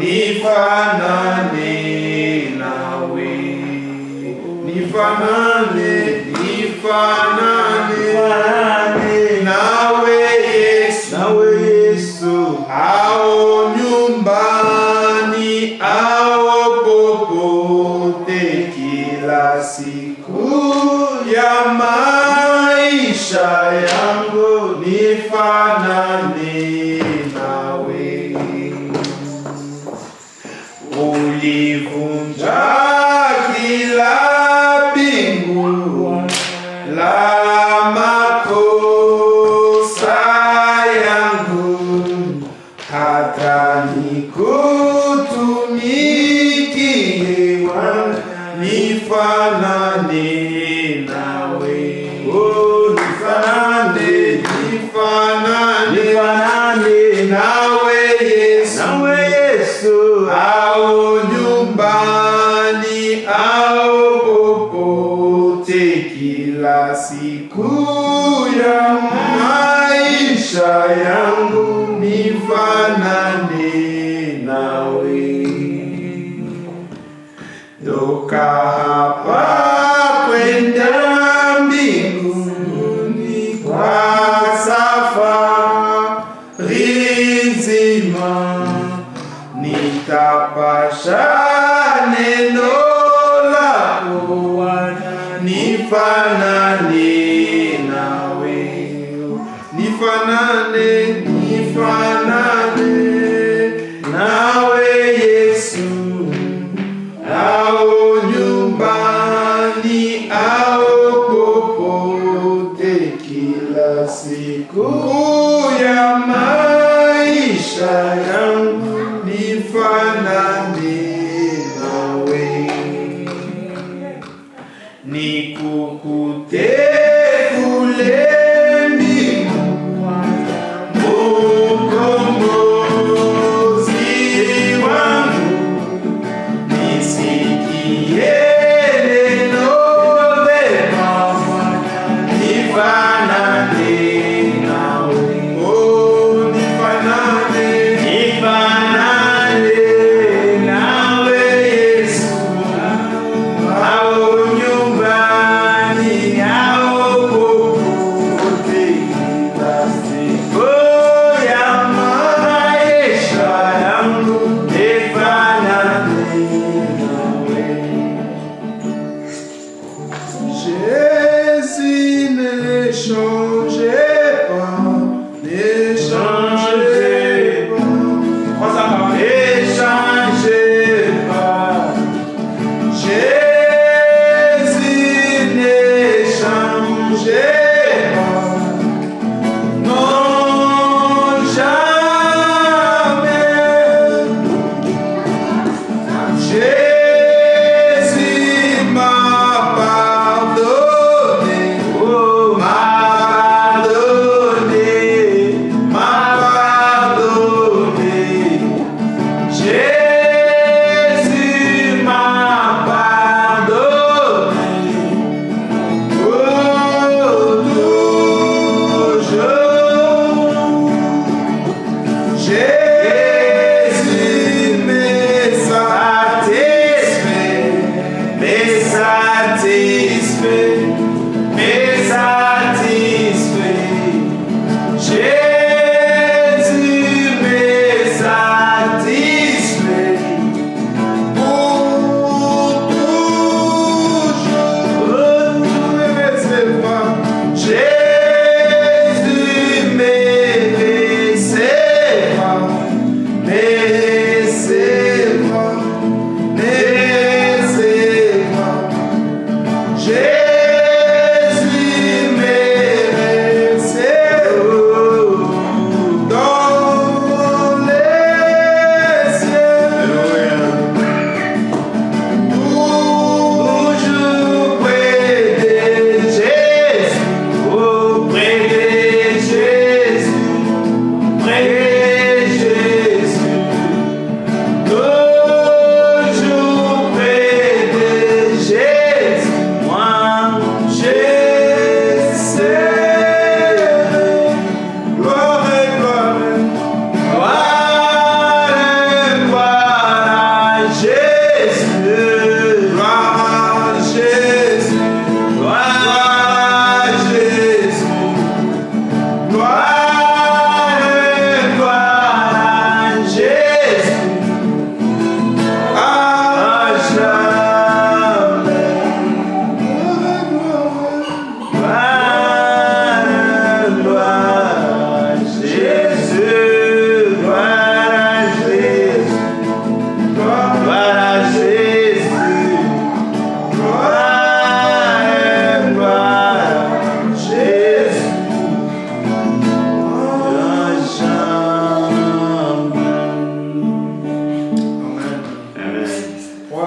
nifanane nawe, nifanane nawe Yesu, au nyumbani au popote, kila siku ya maisha yangu nifanane nawe. Ulivunja kila pingu la makosa yangu, hata nikutumikie, nifanane nawe. Oh, nifanane nawe Yesu, au nyumbani au popote, kila siku ya maisha yangu nifanane nawe. Toka hapa kwenda mbinguni kwa safari nzima, nitapasha neno lako, nifanane nawe, nifanane nawe Yesu, au nyumbani au popote, kila siku ya maisha yangu nifanane nawe. Nikukute kule mbinguni, Mkombozi wangu, nisikie neno lema, nifanane nawe. Oh, nifanane nawe Yesu, au nyumbani au popote, kila siku ya maisha yangu nifanane nawe. Jésus, ne changez pas, ne changez pas. Jésus, ne changez pas. Non, jamais. Jésus m'a pardonné, m'a pardonné. Jésus m'a pardonné, toujours. Jésus me satisfait, me satisfait, me satisfait. Jésus me satisfait.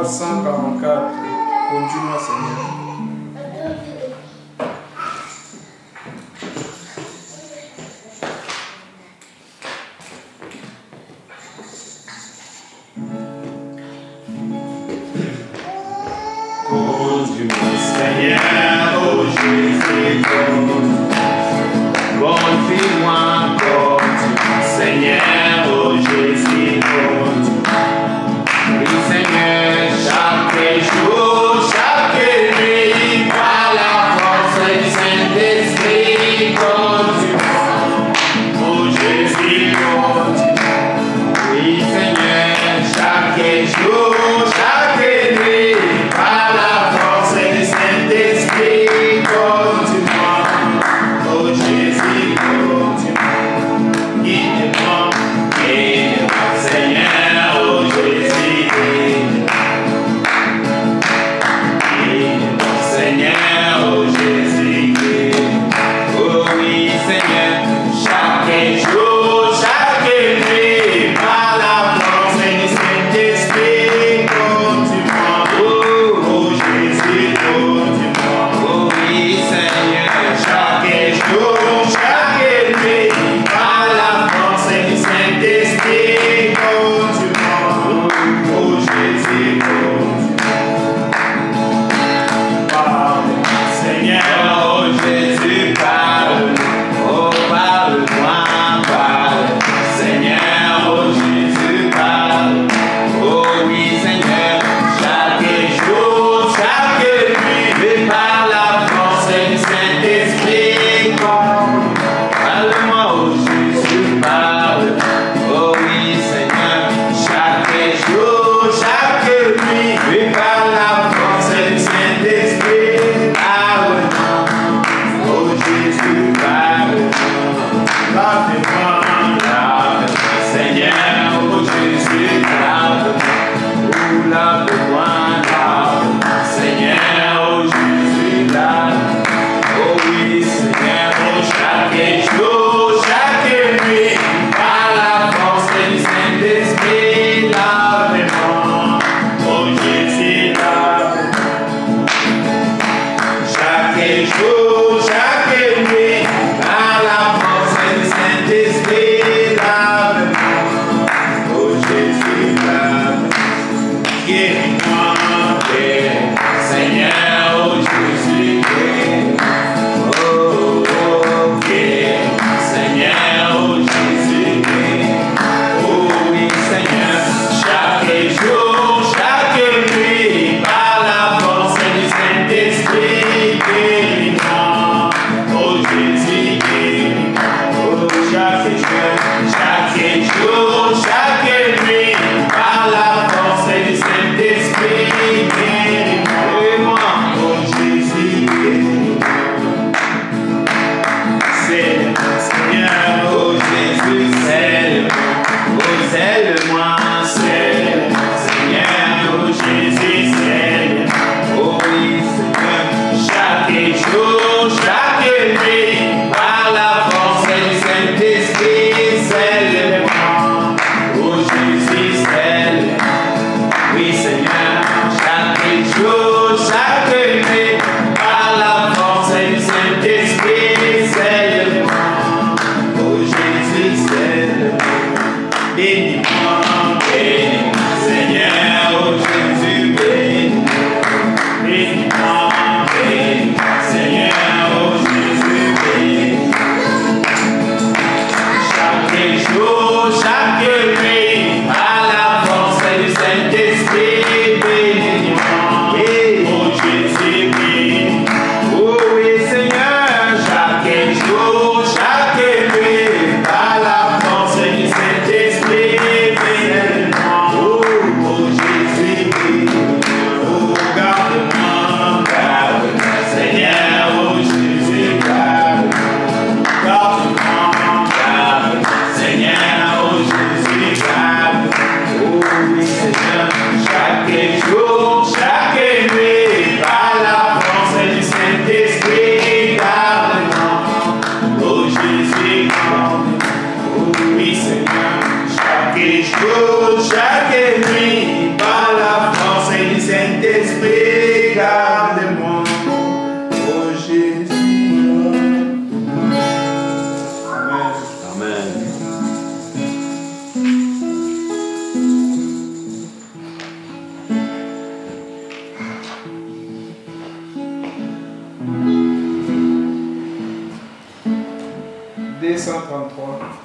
page 144. Conduis-moi, Seigneur. Conduis-moi, Seigneur, oh Jésus, conduis-moi, conduis-moi, Seigneur, oh Jésus, conduis-moi. Oui, Seigneur, chaque jour, chaque nuit, par la force du Saint-Esprit, conduis-moi, oh Jésus, conduis-moi. Oui, Seigneur, chaque jour, chaque nuit, par la force du Saint-Esprit, conduis-moi. 233.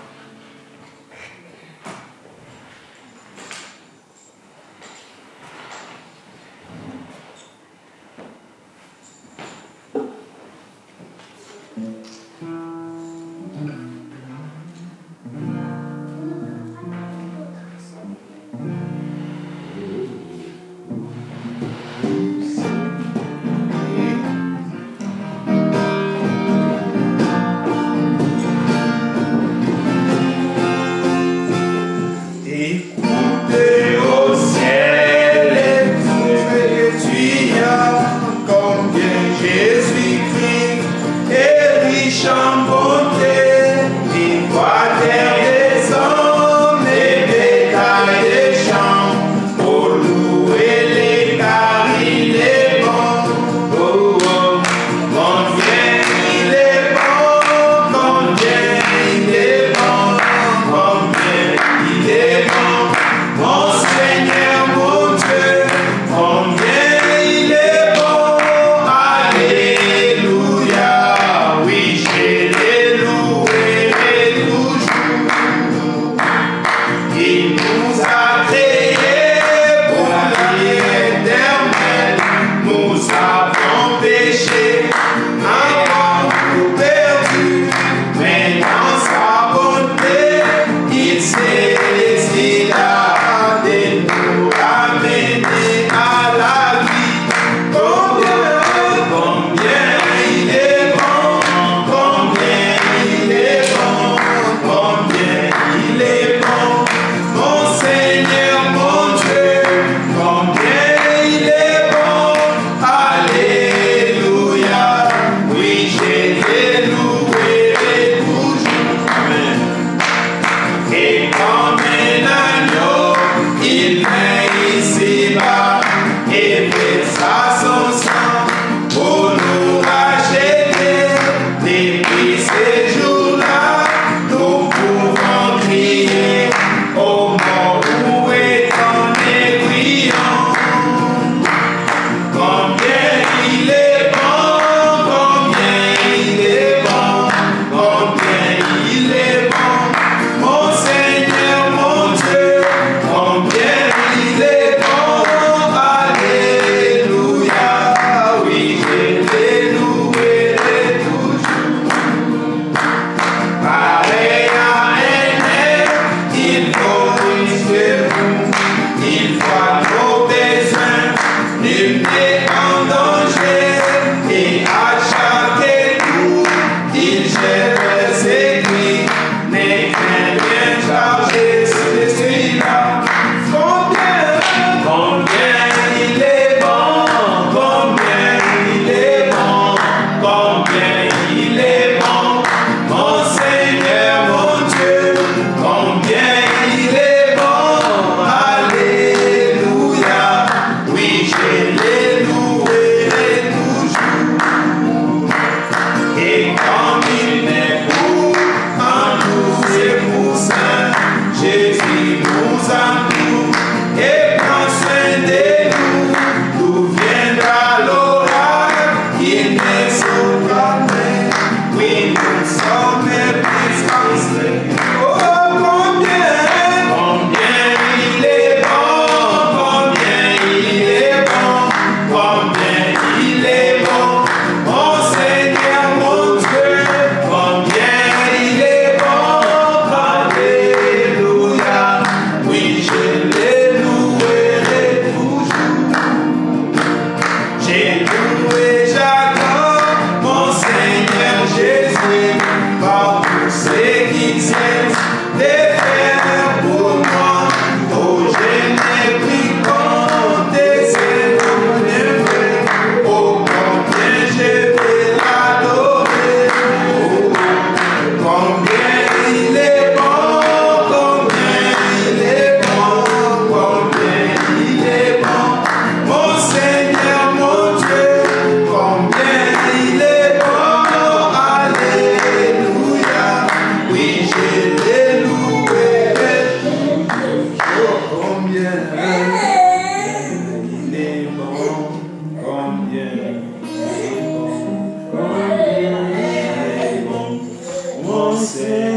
Say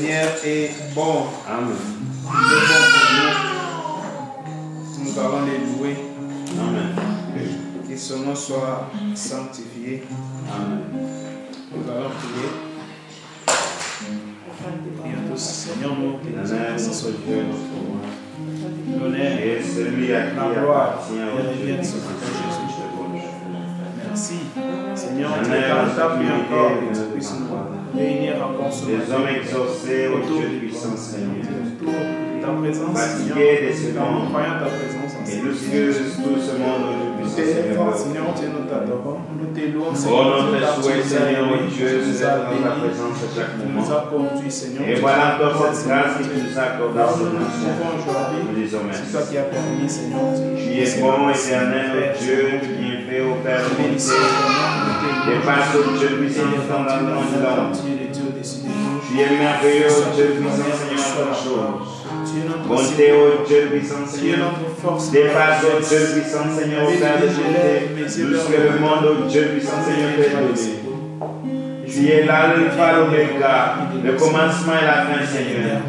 Seigneur est bon. Amen. Il est bon pour nous. Nous allons les louer. Amen. Que son nom soit sanctifié. Amen. Nous allons prier. Prions tous, Seigneur, nous que nous L'honneur, avons notre Dieu, notre roi. l'honneur Et celui à qui la gloire appartient au et Dieu revienne qui sur se notre fait Jésus. Merci. Seigneur, tu l'honneur, es table la encore sécurité que tu de puisses notre foi. nous réunir encore ce Les matin. hommes exaucés au Autour Dieu de puissant Seigneur. autour de ta présence, Seigneur, Fatigués des car nous secondes. croyons à ta présence en Et Seigneur. nous que tout ce monde au Dieu Nous puissant t'élèvons, Seigneur. Seigneur, Dieu, nous t'adorons, nous t'élouons, Oh, Seigneur, notre car tu souhait, nous as Seigneur, aimés, Dieu, tu nous c'est as d'être dans ta bénis, présence à chaque tu moment. nous as conduits, Seigneur. Et Tu voilà nous as encore cette Seigneur, grâce que tu nous as accordée là où ce nous nous matin. trouvons aujourd'hui, Nous disons c'est merci. toi qui as permis, Seigneur. Tu es bon, éternel, Dieu, bienfait, au Père de bonté. Dépasse au Dieu puissant dans la nom de l'homme. Tu es merveilleux, au Dieu puissant, Seigneur, en toutes choses. Bonté, au Dieu puissant, Seigneur. Dépasse, au Dieu puissant, Seigneur, au Père de bonté. Jusque le monde, au Dieu puissant, Seigneur, t'est donné. Tu es là, l'alpha, l'oméga, le commencement et la fin, Seigneur.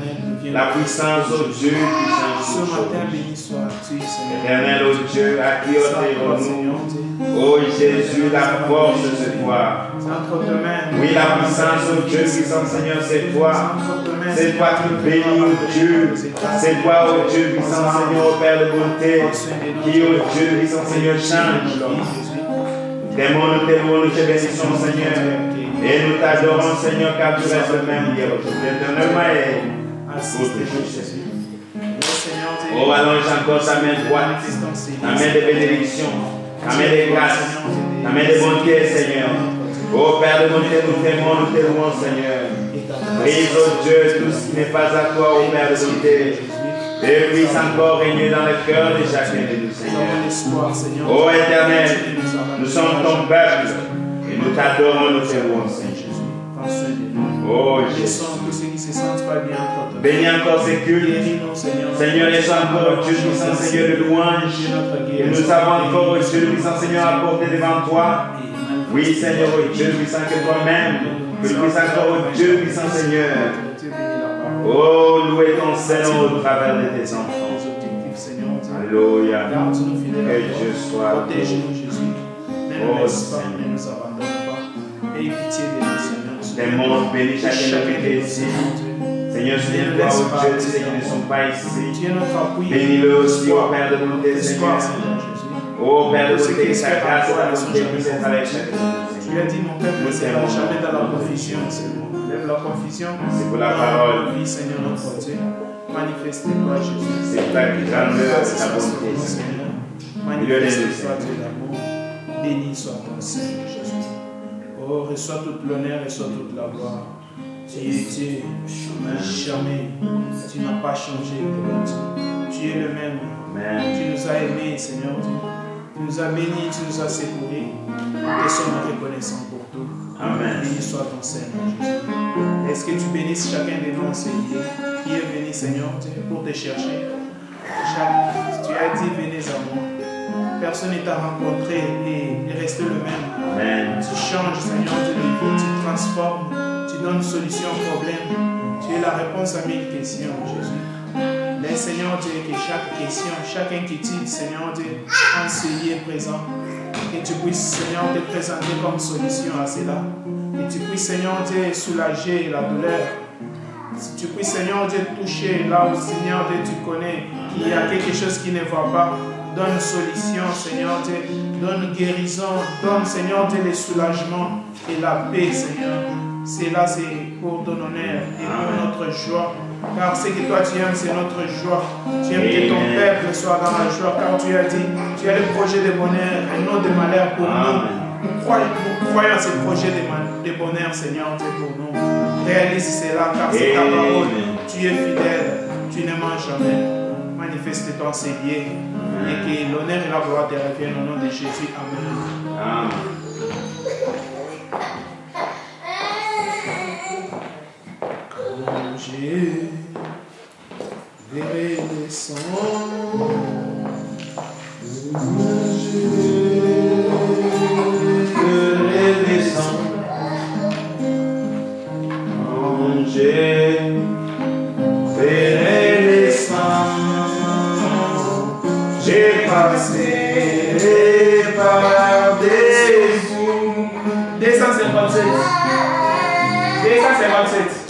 La puissance, au Dieu puissant, Ce toutes matin, choses. béni sois-tu, Seigneur. Éternel, au Dieu, à qui ôterons-nous? Ô Jésus, la force, c'est toi. Oui, la puissance, oh Dieu, puissant Seigneur, c'est toi. C'est toi qui bénis, oh Dieu. C'est toi, oh Dieu, puissant Seigneur, oh Père de bonté, qui, oh Dieu, puissant Seigneur, change. T'aimons, nous t'aimons, nous te bénissons, Seigneur. Et nous t'adorons, Seigneur, car tu restes le même hier aujourd'hui. Éternellement, et pour toujours, Jésus. Oh, allonge encore ta main droite, ta main de bénédiction, ta main de grâce, ta main de bonté, Seigneur. Oh Père de bonté, nous t'aimons, nous t'aimons, Seigneur. Brise, oh Dieu, tout ce qui n'est pas à toi, oh Père de bonté. Et puisse encore régner dans le cœur de chacun de nous, Seigneur. Oh Éternel, nous sommes ton peuple et nous t'adorons, nous t'aimons, Seigneur. Oh Jésus. Bénis encore ces cultes. Seigneur, laisse encore Dieu puissant, Seigneur, de louange. Et nous avons encore Dieu puissant, Seigneur, à porter devant toi. Oui, Seigneur, Dieu puissant que toi-même. Que tu puisses encore Dieu puissant, Seigneur. Oh, louez ton Seigneur au travers de tes enfants. Alléluia. Que Dieu soit. Protège-nous, Jésus. Ne nous laisse pas, ne nous abandonne pas. Et pitié de nous, Seigneur. T'aimons, bénis chacun qui est ici. Seigneur, souviens-toi, oh Dieu, de ceux qui ne sont pas ici. Bénis-le aussi, oh Père de bonté, Seigneur. Oh Père de bonté, que ta grâce et ta bonté puissent être avec chacun. Tu as dit, mon peuple ne sera jamais dans la confusion, Seigneur. Lève la confusion. C'est pour la parole. Oui, Seigneur, notre Dieu. Manifeste-toi, Jésus. C'est ta grandeur et ta bonté, Seigneur. Manifeste-toi, Dieu d'amour. Béni soit ton Seigneur, Jésus. Oh, reçois toute l'honneur, reçois toute la gloire. Tu es Dieu, jamais. Tu n'as pas changé, tu es le même. Amen. Tu nous as aimés, Seigneur Dieu. Tu nous as bénis, tu nous as secourus. Nous te sommes reconnaissants pour tout. Amen. Béni soit ton Seigneur Jésus. Est-ce que tu bénisses chacun de nous enseignés qui est venu, Seigneur Dieu, pour te chercher? Tu as dit, venez à moi. Personne ne t'a rencontré et resté le même. Amen. Tu changes, Seigneur Dieu, de vie, tu transformes, tu donnes solution au problème. Tu es la réponse à 1000 questions, Jésus. Mais Seigneur Dieu, que chaque question, chaque inquiétude, Seigneur Dieu, enseigné présent, que tu puisses, Seigneur, te présenter comme solution à cela. Que tu puisses, Seigneur Dieu, soulager la douleur. Si tu puisses, Seigneur Dieu, toucher là où, Seigneur Dieu, tu connais qu'il y a quelque chose qui ne va pas. Donne solution, Seigneur Dieu. Donne guérison. Donne, Seigneur Dieu, le soulagement et la paix, Seigneur. Cela, c'est pour ton honneur et pour notre joie. Car ce que toi tu aimes, c'est notre joie. Tu aimes que ton peuple soit dans la joie. Car tu as dit, tu as le projet de bonheur et non de malheur pour nous. Nous croyons à ce projet de bonheur, Seigneur Dieu, pour nous. Réalise cela, car c'est ta parole. Tu es fidèle. Tu ne mens jamais. Manifeste-toi, Seigneur. Et que l'honneur et la gloire te reviennent au nom de Jésus. Amen. Amen. J'ai verrai le sang, le sang, manger. passé par-dessus. 257. 257.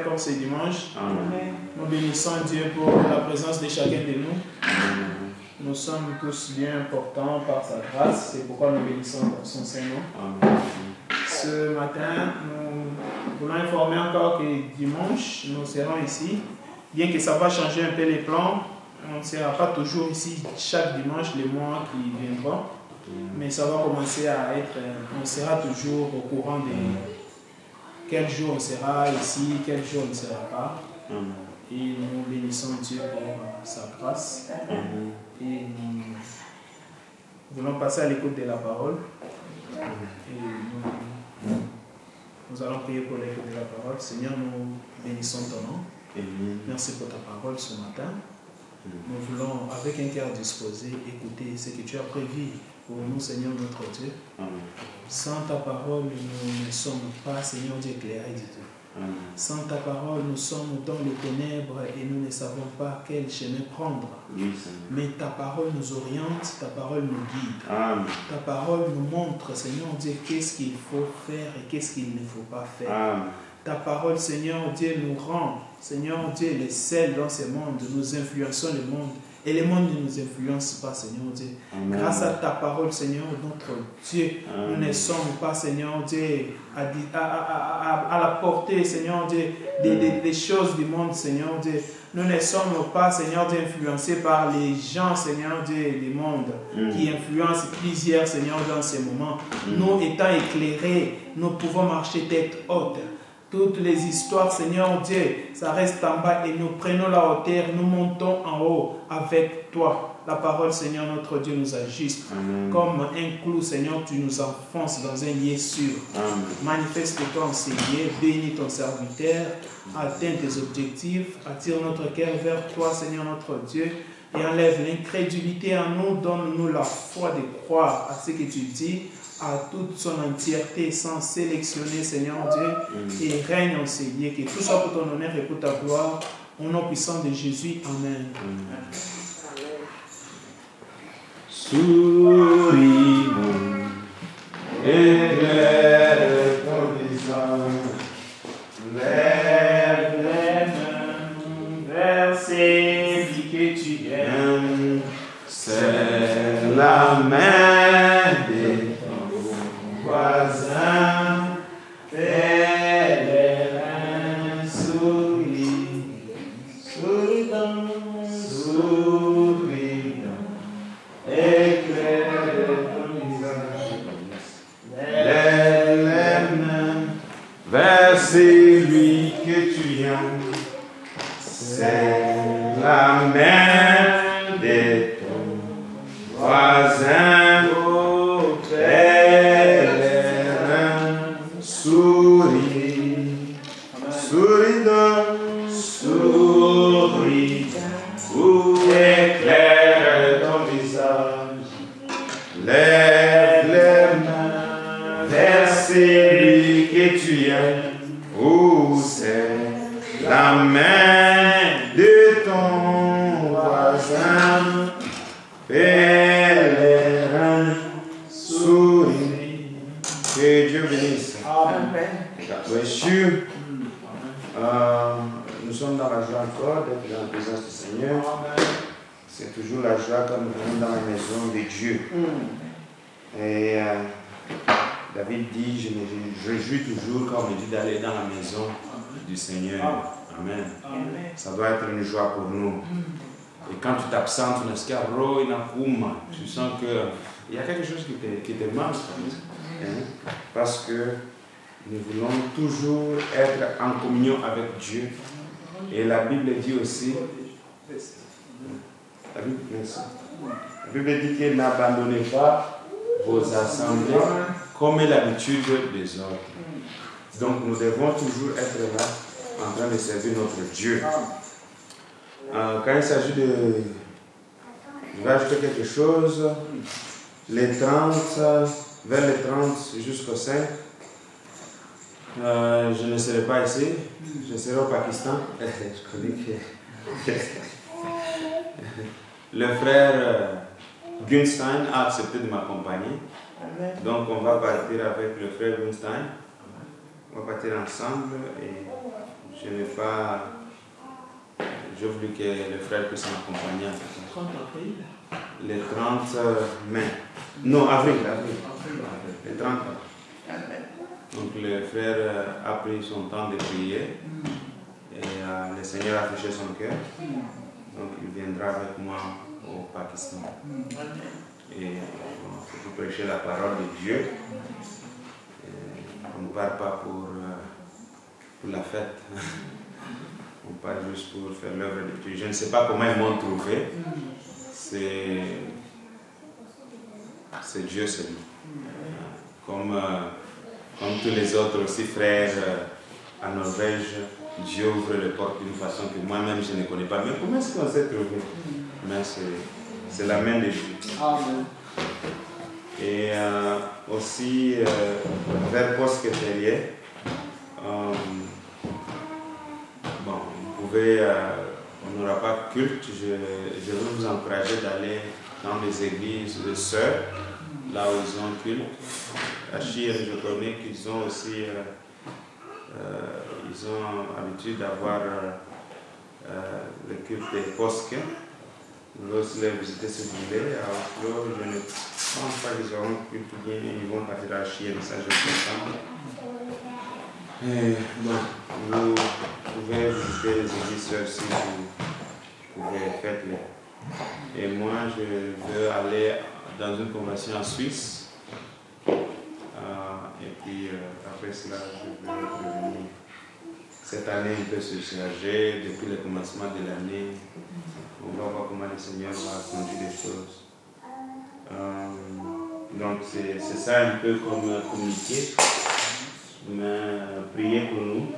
Encore ce dimanche. Amen. Nous bénissons Dieu pour la présence de chacun de nous. Amen. Nous sommes tous bien importants par sa grâce, c'est pourquoi nous bénissons pour son Saint-Nom. Ce matin, nous voulons informer encore que dimanche, nous serons ici. Bien que ça va changer un peu les plans, on ne sera pas toujours ici chaque dimanche les mois qui viendront. Mais ça va commencer à être, on sera toujours au courant des quel jour on sera ici, quel jour on ne sera pas. Amen. Et nous bénissons Dieu pour sa grâce. Amen. Et nous voulons passer à l'écoute de la parole. Et nous allons prier pour l'écoute de la parole. Seigneur, nous bénissons ton nom. Amen. Merci pour ta parole ce matin. Nous voulons, avec un cœur disposé, écouter ce que tu as prévu pour nous, Seigneur notre Dieu. Amen. Sans ta parole, nous ne sommes pas, Seigneur Dieu, éclairés du tout. Amen. Sans ta parole, nous sommes dans les ténèbres et nous ne savons pas quel chemin prendre. Oui, mais ta parole nous oriente, ta parole nous guide. Amen. Ta parole nous montre, Seigneur Dieu, qu'est-ce qu'il faut faire et qu'est-ce qu'il ne faut pas faire. Amen. Ta parole, Seigneur Dieu, nous rend, Seigneur Dieu, les sels dans ce monde. Nous influençons le monde. Et le monde ne nous influence pas, Seigneur Dieu. Amen. Grâce à ta parole, Seigneur, notre Dieu, amen, nous ne sommes pas, Seigneur Dieu, à la portée, Seigneur Dieu, des choses du monde, Seigneur Dieu. Nous ne sommes pas, Seigneur Dieu, influencés par les gens, Seigneur Dieu, du monde, qui influencent plusieurs, Seigneur, dans ces moments. Nous, étant éclairés, nous pouvons marcher tête haute. Toutes les histoires, Seigneur Dieu, ça reste en bas et nous prenons la hauteur, nous montons en haut avec toi. la parole, Seigneur, notre Dieu, nous ajuste. Comme un clou, Seigneur, tu nous enfonces dans un lieu sûr. Manifeste-toi en ces lieux, bénis ton serviteur, atteins tes objectifs, attire notre cœur vers toi, Seigneur, notre Dieu, et enlève l'incrédulité en nous, donne-nous la foi de croire à ce que tu dis, à toute son entièreté, sans sélectionner, Seigneur Dieu, et règne en ces lieux, que tout soit pour ton honneur et pour ta gloire, au nom puissant de Jésus. Amen. Souris, éclaire ton visage, lève les mains vers celui que tu aimes, c'est la main de ton voisin, fais les mains souris, souris donc, souris donc, éclaire ton visage, lève les mains vers celui que tu aimes, c'est la main de ton voisin, fais les mains souris, souris donc, souris, ou éclaire ton visage, lève les mains vers celui que tu aimes, ou c'est la main de ton voisin, fais les mains souris. Que Dieu bénisse. God bless you. Nous sommes dans la joie encore d'être dans la présence du Seigneur. C'est toujours la joie quand nous venons dans la maison de Dieu. Et David dit, je me réjouis toujours quand on me dit d'aller dans la maison du Seigneur. Amen. Ça doit être une joie pour nous. Et quand tu t'absentes, tu sens qu'il y a quelque chose qui te manque. Parce que nous voulons toujours être en communion avec Dieu. Et la Bible dit aussi, la Bible dit que n'abandonnez pas vos assemblées comme l'habitude des autres. Donc nous devons toujours être là en train de servir notre Dieu. Quand il s'agit de... Je vais ajouter quelque chose. Les 30, vers les 30 jusqu'au 5, je ne serai pas ici. Je serai au Pakistan. Je connais que... Le frère Gunstein a accepté de m'accompagner. Donc on va partir avec le frère Gunstein. On va partir ensemble et je n'ai pas... J'ai voulu que le frère puisse m'accompagner. 30 avril. Le 30 mai. Non, avril. Le 30 avril. Donc le frère a pris son temps de prier et le Seigneur a touché son cœur. Donc il viendra avec moi au Pakistan. Et pour prêcher la parole de Dieu. On ne part pas pour la fête. On part juste pour faire l'œuvre de Dieu. Je ne sais pas comment ils m'ont trouvé. C'est Dieu seulement. Comme tous les autres aussi frères en Norvège, Dieu ouvre les portes d'une façon que moi-même je ne connais pas. Mais comment est-ce qu'on s'est trouvé? Mais c'est la main de Dieu. Amen. Et aussi vers Poste-Terrier, vous pouvez, on n'aura pas culte, je veux vous encourager d'aller dans les églises de sœurs, là où ils ont culte. À Chir, je connais qu'ils ont aussi, ils ont l'habitude d'avoir le culte des Posques. Vous pouvez aussi les visiter si vous voulez. À Oslo, je ne pense pas qu'ils auront culte bien, ils vont partir à Chir, ça je sais pas. Et bon, vous pouvez visiter les églises sœurs si vous pouvez, faites-les. Et moi, je veux aller dans une convention en Suisse. Et puis, après cela, je vais revenir cette année un peu se charger depuis le commencement de l'année. On va voir comment le Seigneur va conduire les choses. Donc c'est ça un peu comme communiquer, mais prier pour nous,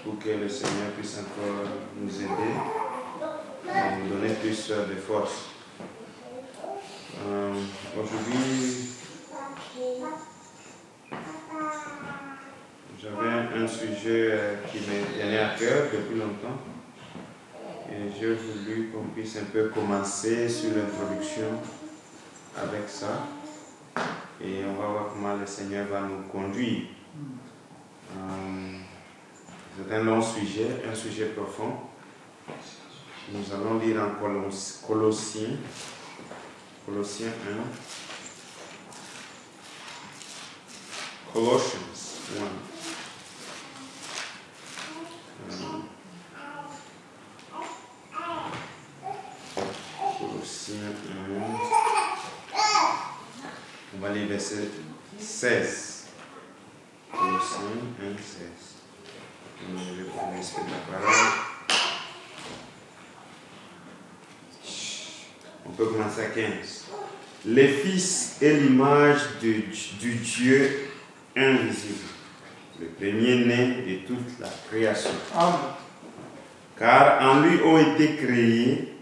pour que le Seigneur puisse encore nous aider et nous donner plus de force. Aujourd'hui, j'avais un sujet qui me tenait à cœur depuis longtemps et j'ai voulu qu'on puisse un peu commencer sur l'introduction avec ça et on va voir comment le Seigneur va nous conduire. C'est un long sujet, un sujet profond. Nous allons lire en Colossiens 1. Colossians 1. Colossiens 1. On va lire verset 16. Colossiens 1, 16. Je vais prendre l'esprit de la parole. On peut commencer à 15. Les fils est l'image du Dieu invisible, le premier-né de toute la création. Amen. Car en lui ont été créées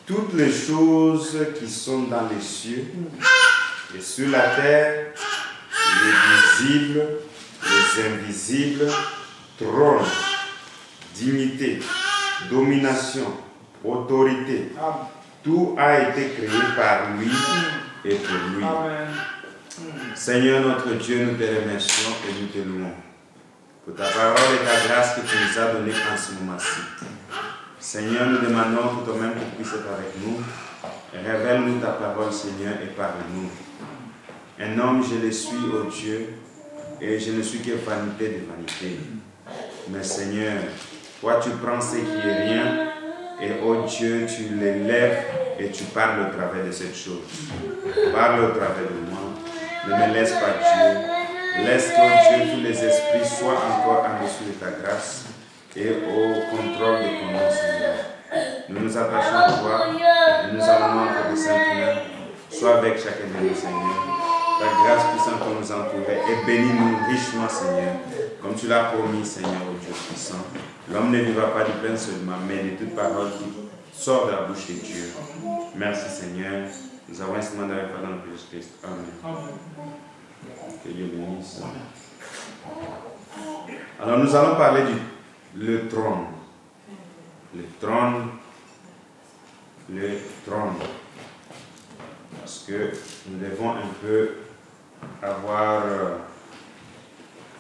toutes les choses qui sont dans les cieux et sur la terre, les visibles, les invisibles, trône, dignité, domination, autorité. Amen. Tout a été créé par lui et pour lui. Amen. Seigneur notre Dieu, nous te remercions et nous te louons pour ta parole et ta grâce que tu nous as donnée en ce moment-ci. Seigneur, nous demandons que toi-même tu puisses être avec nous. Révèle-nous ta parole, Seigneur, et parle-nous. Un homme, je le suis, ô Dieu, et je ne suis que vanité de vanité. Mais Seigneur, toi tu prends ce qui est rien, et ô Dieu, tu l'élèves et tu parles au travers de cette chose. Parle au travers de moi. Ne me laisse pas Dieu. Laisse que Dieu, tous les esprits soient encore en dessous de ta grâce et au contrôle de ton nom, Seigneur. Nous nous attachons à toi et nous allons encore de Saint-Père. Sois avec chacun de nous, Seigneur. Ta grâce puisse encore nous entourer et bénis-nous richement, Seigneur. Comme tu l'as promis, Seigneur, ô Dieu puissant. L'homme ne vivra pas du pain seulement, mais de toute parole qui sort de la bouche de Dieu. Merci, Seigneur. Nous avons ainsi demandé avec pardon de Jésus-Christ. Amen. Que Dieu bénisse. Alors, nous allons parler du trône. Le trône. Le trône. Parce que nous devons un peu avoir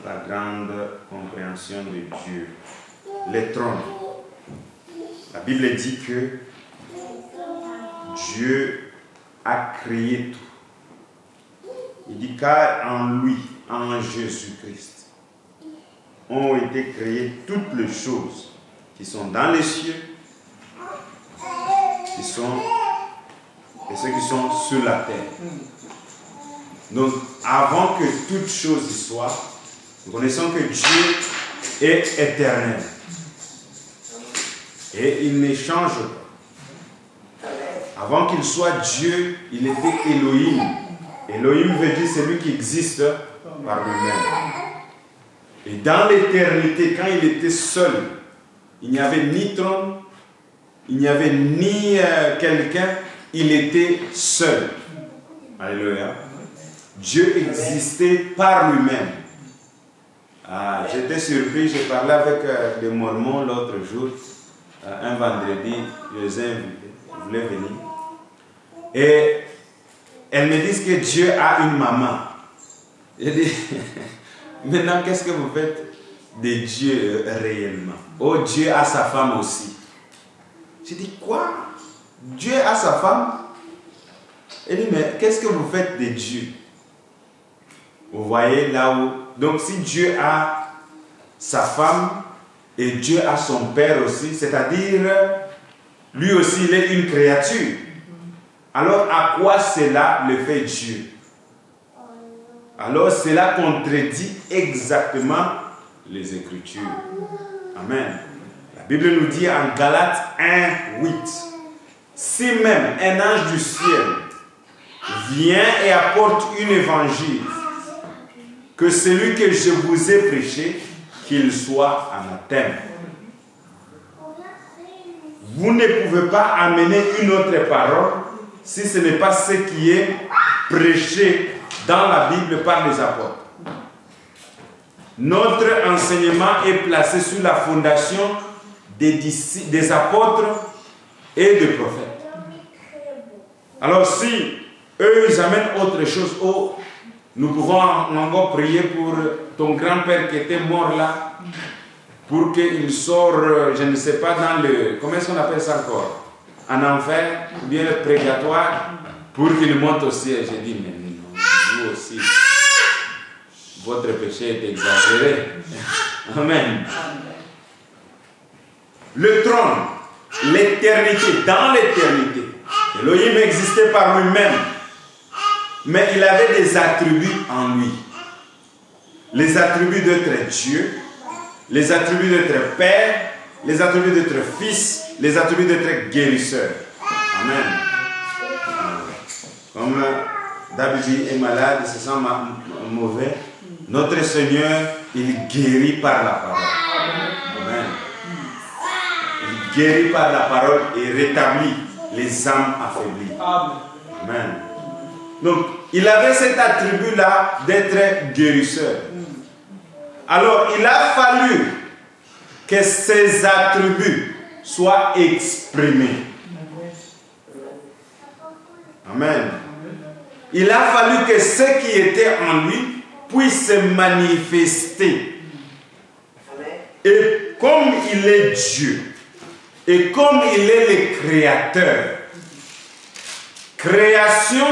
la grande compréhension de Dieu. Le trône. La Bible dit que Dieu a créé tout. Il dit car en lui, en Jésus-Christ, ont été créées toutes les choses qui sont dans les cieux, qui sont et ceux qui sont sur la terre. Donc, avant que toute chose y soit, nous connaissons que Dieu est éternel. Et il ne change pas. Avant qu'il soit Dieu, il était Elohim. Elohim veut dire celui qui existe par lui-même. Et dans l'éternité, quand il était seul, il n'y avait ni trône, il n'y avait ni quelqu'un, il était seul. Alléluia. Dieu existait par lui-même. J'étais surpris, j'ai parlé avec des Mormons l'autre jour, un vendredi, je les ai invités, ils voulaient venir. Et elles me disent que Dieu a une maman. J'ai dit, maintenant qu'est-ce que vous faites de Dieu réellement? Oh, Dieu a sa femme aussi. J'ai dit, quoi? Dieu a sa femme? Elle dit, mais qu'est-ce que vous faites de Dieu? Vous voyez là où... Donc si Dieu a sa femme et Dieu a son père aussi, c'est-à-dire lui aussi il est une créature. Alors à quoi cela le fait Dieu? Alors cela contredit exactement les Écritures. Amen. La Bible nous dit en Galates 1, 8, si même un ange du ciel vient et apporte une évangile, que celui que je vous ai prêché, qu'il soit anathème. Vous ne pouvez pas amener une autre parole si ce n'est pas ce qui est prêché dans la Bible par les apôtres. Notre enseignement est placé sur la fondation des apôtres et des prophètes. Alors si eux ils amènent autre chose, nous pouvons encore prier pour ton grand-père qui était mort là, pour qu'il sorte, je ne sais pas, dans le... Comment est-ce qu'on appelle ça encore? En enfer, ou bien le purgatoire, pour qu'il monte au ciel. J'ai dit, mais non, vous aussi, votre péché est exagéré. Amen. Le trône, l'éternité, dans l'éternité. Elohim existait par lui-même, mais il avait des attributs en lui. Les attributs d'être Dieu, les attributs d'être Père, les attributs d'être Fils, les attributs d'être guérisseur. Amen. Comme David est malade, il se sent mauvais, notre Seigneur, il guérit par la parole. Amen. Il guérit par la parole et rétablit les âmes affaiblies. Amen. Donc, il avait cet attribut-là d'être guérisseur. Alors, il a fallu que ces attributs soient exprimés. Amen. Il a fallu que ce qui était en lui puisse se manifester. Et comme il est Dieu, et comme il est le créateur, création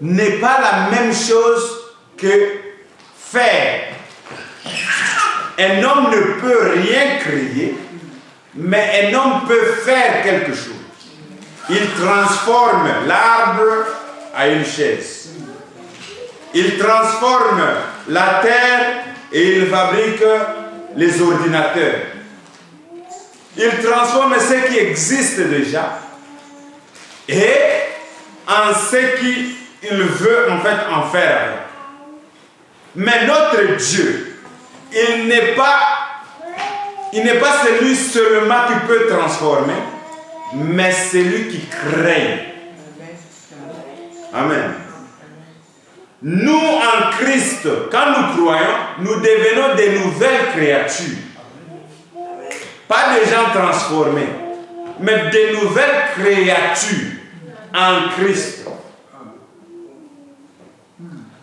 n'est pas la même chose que faire. Un homme ne peut rien créer, mais un homme peut faire quelque chose. Il transforme l'arbre à une chaise. Il transforme la terre et il fabrique les ordinateurs. Il transforme ce qui existe déjà et en ce qu'il veut en fait en faire avec. Mais notre Dieu, il n'est pas celui seulement qui peut transformer, mais celui qui crée. Amen. Nous, en Christ, quand nous croyons, nous devenons des nouvelles créatures. Pas des gens transformés, mais des nouvelles créatures en Christ.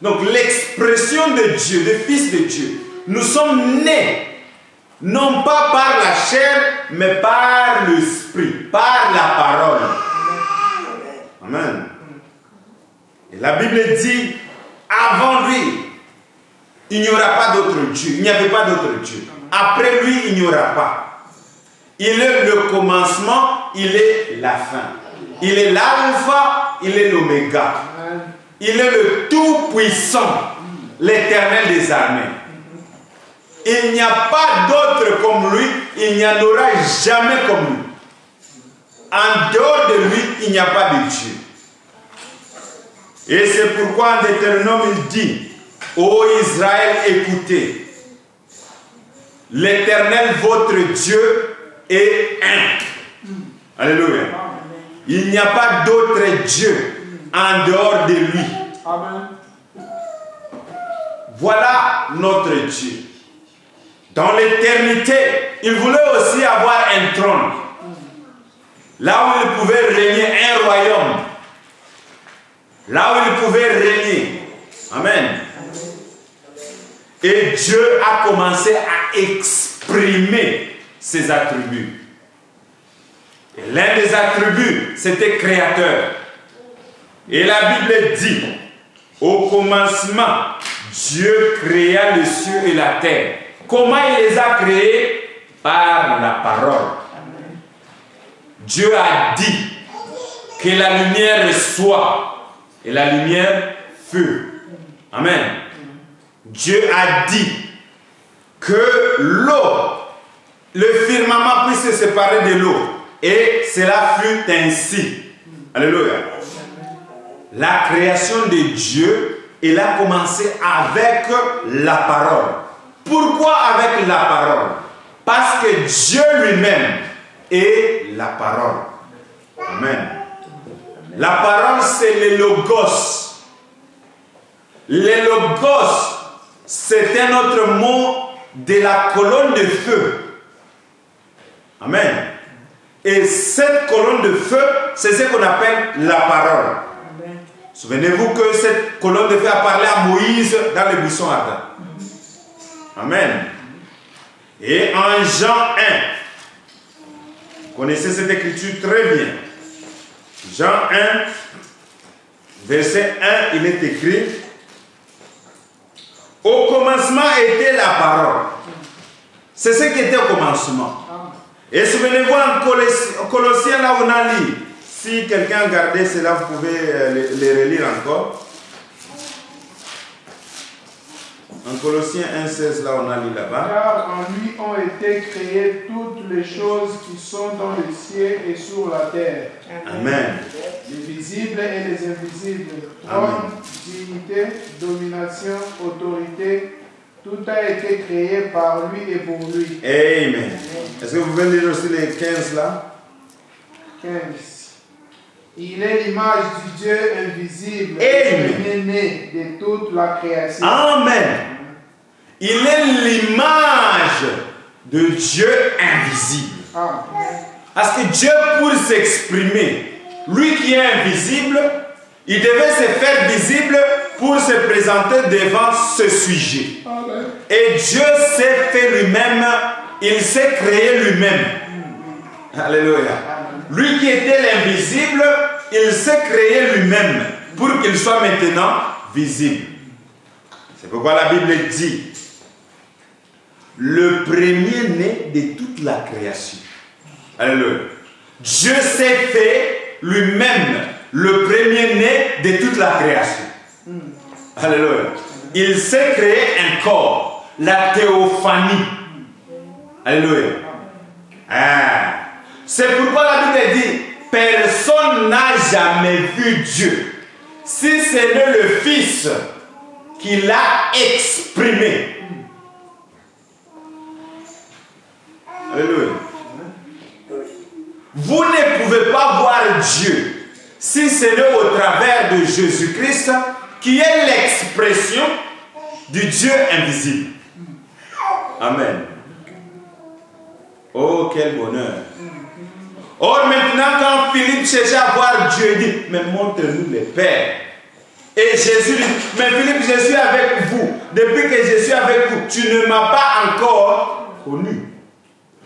Donc l'expression de Dieu, le Fils de Dieu, nous sommes nés, non pas par la chair, mais par l'Esprit, par la parole. Amen. Et la Bible dit, avant lui, il n'y aura pas d'autre Dieu. Il n'y avait pas d'autre Dieu. Après lui, il n'y aura pas. Il est le commencement, il est la fin. Il est l'alpha, il est l'oméga. Il est le tout-puissant, l'éternel des armées. Il n'y a pas d'autre comme lui, il n'y en aura jamais comme lui. En dehors de lui, il n'y a pas de Dieu. Et c'est pourquoi en Deutéronome, il dit, ô Israël, écoutez, l'Éternel, votre Dieu, est un. Alléluia. Il n'y a pas d'autre Dieu en dehors de lui. Amen. Voilà notre Dieu. Dans l'éternité, il voulait aussi avoir un trône. Là où il pouvait régner un royaume. Là où il pouvait régner. Amen. Et Dieu a commencé à exprimer ses attributs. Et l'un des attributs, c'était créateur. Et la Bible dit, au commencement, Dieu créa les cieux et la terre. Comment il les a créés? Par la parole. Dieu a dit que la lumière soit. Et la lumière fut. Amen. Dieu a dit que l'eau le firmament puisse se séparer de l'eau. Et cela fut ainsi. Alléluia. La création de Dieu, elle a commencé avec la parole. Pourquoi avec la parole? Parce que Dieu lui-même est la parole. Amen. La parole, c'est le logos. Le logos, c'est un autre mot de la colonne de feu. Amen. Et cette colonne de feu, c'est ce qu'on appelle la parole. Souvenez-vous que cette colonne de feu a parlé à Moïse dans le buisson ardent. Amen. Et en Jean 1, vous connaissez cette écriture très bien. Jean 1, verset 1, il est écrit: au commencement était la parole. C'est ce qui était au commencement. Et souvenez-vous en Colossiens, là on a lu. Si quelqu'un a gardé cela, vous pouvez les relire encore. En Colossiens 1,16, là on a lu là-bas. Car en lui ont été créées toutes les choses qui sont dans le ciel et sur la terre. Amen. Les visibles et les invisibles. Trône, dignité, domination, autorité. Tout a été créé par lui et pour lui. Amen. Est-ce que vous pouvez lire aussi les 15 là? 15. Il est l'image du Dieu invisible, né de toute la création. Amen. Il est l'image de Dieu invisible. Amen. Parce que Dieu, pour s'exprimer, lui qui est invisible, il devait se faire visible pour se présenter devant ce sujet. Amen. Et Dieu s'est fait lui-même, il s'est créé lui-même. Alléluia. Lui qui était l'invisible, il s'est créé lui-même pour qu'il soit maintenant visible. C'est pourquoi la Bible dit: le premier-né de toute la création. Alléluia. Dieu s'est fait lui-même le premier-né de toute la création. Alléluia. Il s'est créé un corps, la théophanie. Alléluia. Ah. C'est pourquoi la Bible dit: personne n'a jamais vu Dieu, si ce n'est le Fils qui l'a exprimé. Alléluia. Vous ne pouvez pas voir Dieu si ce n'est au travers de Jésus-Christ, qui est l'expression du Dieu invisible. Amen. Oh, quel bonheur. Or maintenant, quand Philippe cherchait à voir Dieu, il dit: mais montre-nous le Père. Et Jésus dit: mais Philippe, je suis avec vous. Depuis que je suis avec vous, tu ne m'as pas encore connu.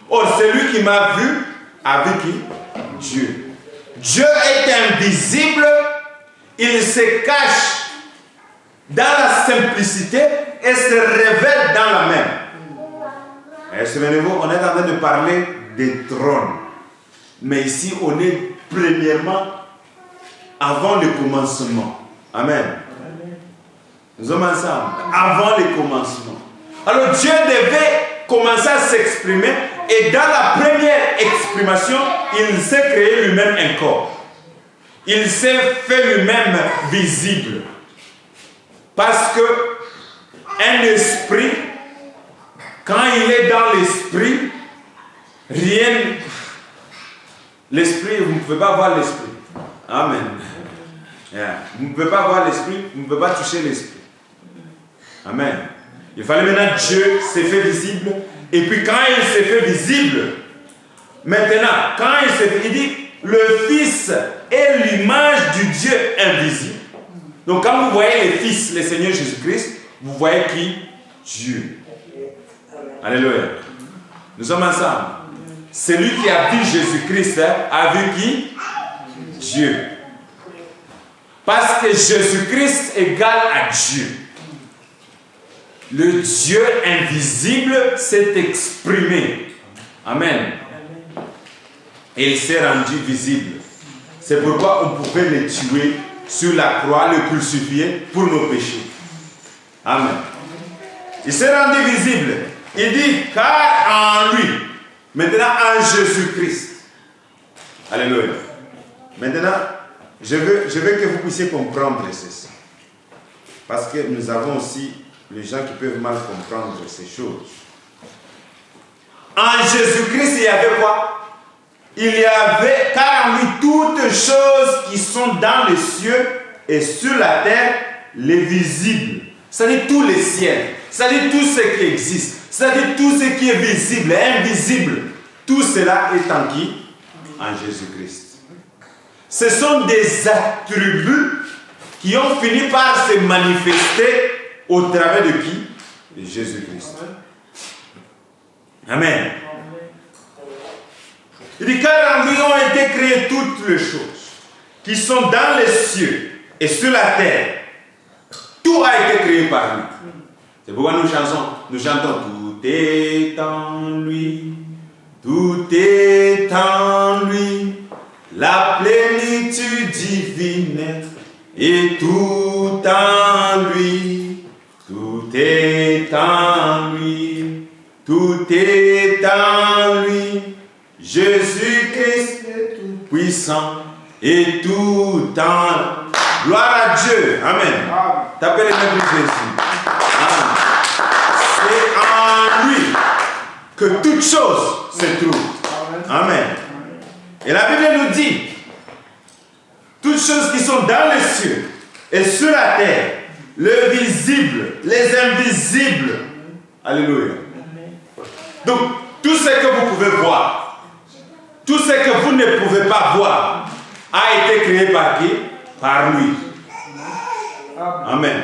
Or, celui qui m'a vu a vu qui? Dieu. Dieu est invisible, il se cache dans la simplicité et se révèle dans la main. Et souvenez-vous, on est en train de parler des trônes. Mais ici, on est premièrement avant le commencement. Amen. Nous sommes ensemble. Avant le commencement. Alors Dieu devait commencer à s'exprimer. Et dans la première exprimation, il s'est créé lui-même un corps. Il s'est fait lui-même visible. Parce que un esprit, quand il est dans l'esprit, rien... L'esprit, vous ne pouvez pas voir l'esprit. Amen. Yeah. Vous ne pouvez pas voir l'esprit, vous ne pouvez pas toucher l'esprit. Amen. Il fallait maintenant Dieu s'est fait visible. Et puis quand il s'est fait visible, maintenant, quand il s'est fait, il dit, le Fils est l'image du Dieu invisible. Donc quand vous voyez le Fils, le Seigneur Jésus-Christ, vous voyez qui? Dieu. Alléluia. Nous sommes ensemble. Celui qui a vu Jésus-Christ a vu qui? Dieu. Parce que Jésus-Christ égale à Dieu. Le Dieu invisible s'est exprimé. Amen. Et il s'est rendu visible. C'est pourquoi on pouvait le tuer sur la croix, le crucifier pour nos péchés. Amen. Il s'est rendu visible. Il dit, car en lui Maintenant, en Jésus-Christ. Alléluia. Maintenant, je veux que vous puissiez comprendre ceci. Parce que nous avons aussi les gens qui peuvent mal comprendre ces choses. En Jésus-Christ, il y avait quoi? Il y avait, car en lui, toutes choses qui sont dans les cieux et sur la terre, les visibles. C'est-à-dire tous les ciels. C'est-à-dire tout ce qui existe. C'est-à-dire tout ce qui est visible et invisible. Tout cela est en qui? En Jésus-Christ. Ce sont des attributs qui ont fini par se manifester au travers de qui? De Jésus-Christ. Amen. Il dit, car en lui ont été créées toutes les choses qui sont dans les cieux et sur la terre. Tout a été créé par lui. C'est pourquoi nous chantons tout est en lui, tout est en lui, la plénitude divine et tout en lui, tout est en lui, tout est en lui. Jésus-Christ est tout puissant et tout en. Gloire à Dieu. Amen. Tapez les mains de Jésus. Amen. C'est en lui que toute chose se trouve. Amen. Et la Bible nous dit, toutes choses qui sont dans les cieux et sur la terre, le visible, les invisibles. Alléluia. Donc, tout ce que vous pouvez voir, tout ce que vous ne pouvez pas voir, a été créé par qui? Par lui. Amen.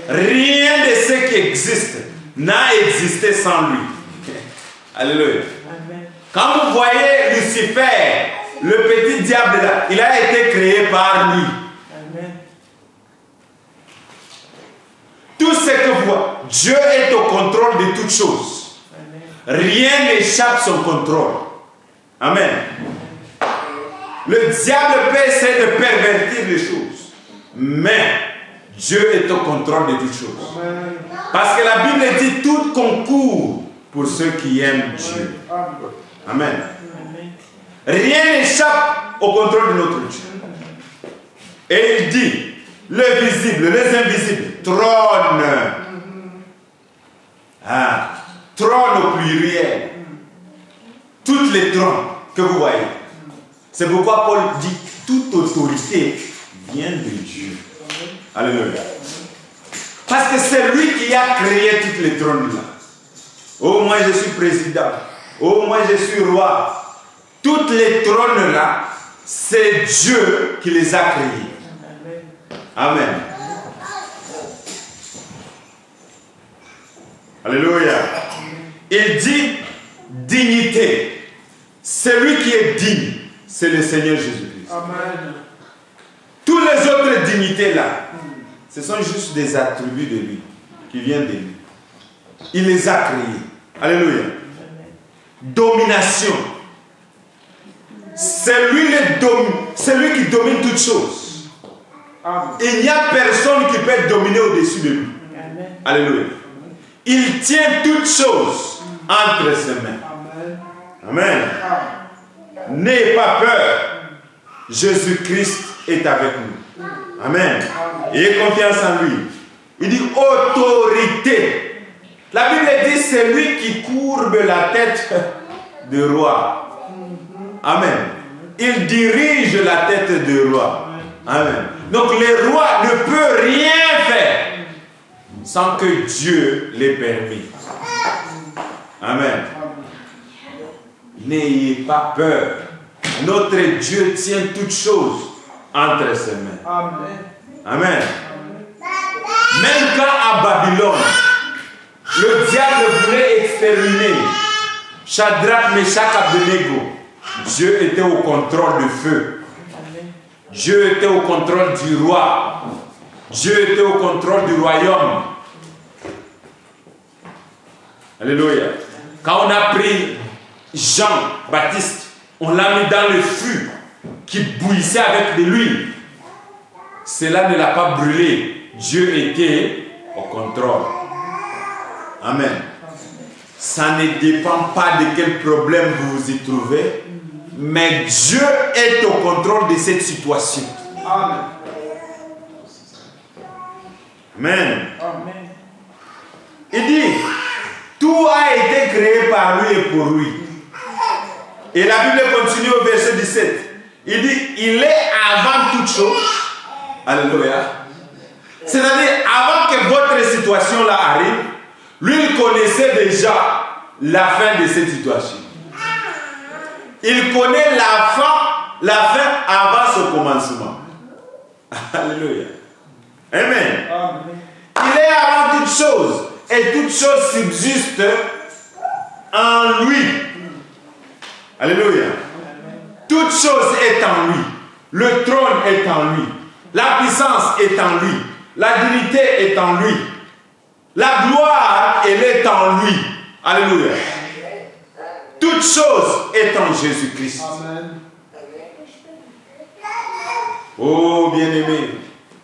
Rien de ce qui existe n'a existé sans lui. Alléluia. Quand vous voyez Lucifer, le petit diable là, il a été créé par lui. Tout ce que vous voyez, Dieu est au contrôle de toutes choses. Rien n'échappe à son contrôle. Amen. Le diable peut essayer de pervertir les choses, mais Dieu est au contrôle de toutes choses. Parce que la Bible dit tout concourt pour ceux qui aiment Dieu. Amen. Rien n'échappe au contrôle de notre Dieu. Et il dit, le visible, les invisibles, trône. Trône au pluriel. Toutes les trônes que vous voyez. C'est pourquoi Paul dit, toute autorité vient de Dieu. Alléluia. Parce que c'est lui qui a créé toutes les trônes là. Oh, moi je suis président. Oh, moi je suis roi. Toutes les trônes là, c'est Dieu qui les a créés. Amen. Alléluia. Il dit dignité. Celui qui est digne, c'est le Seigneur Jésus-Christ. Amen. Tous les autres dignités là, ce sont juste des attributs de lui, qui viennent de lui. Il les a créés. Alléluia. Domination. C'est lui qui domine toutes choses. Il n'y a personne qui peut dominer au-dessus de lui. Alléluia. Il tient toutes choses entre ses mains. Amen. N'ayez pas peur. Jésus-Christ est avec nous. Amen. Ayez confiance en lui. Il dit autorité. La Bible dit c'est lui qui courbe la tête du roi. Amen. Il dirige la tête du roi. Amen. Donc le roi ne peut rien faire sans que Dieu l'ait permis. Amen. N'ayez pas peur. Notre Dieu tient toutes choses entre ses mains. Amen. Amen. Même quand à Babylone, le diable voulait exterminer Shadrach, Meshach, Abednego, Dieu était au contrôle du feu. Dieu était au contrôle du roi. Dieu était au contrôle du royaume. Alléluia. Quand on a pris Jean-Baptiste, on l'a mis dans le feu qui bouillissait avec de l'huile. Cela ne l'a pas brûlé. Dieu était au contrôle. Amen. ça ne dépend pas de quel problème vous vous y trouvez, mais Dieu est au contrôle de cette situation. Amen. Amen. Amen. Il dit, tout a été créé par lui et pour lui. Et la Bible continue au verset 17. Il dit, il est avant toute chose. Alléluia. C'est-à-dire, avant que votre situation là arrive, lui, il connaissait déjà la fin de cette situation. Il connaît la fin avant ce commencement. Alléluia. Amen. Il est avant toute chose. Et toute chose subsiste en lui. Alléluia. Toute chose est en lui. Le trône est en lui. La puissance est en lui. La dignité est en lui. La gloire, elle est en lui. Alléluia. Toute chose est en Jésus-Christ. Amen. Oh bien-aimé,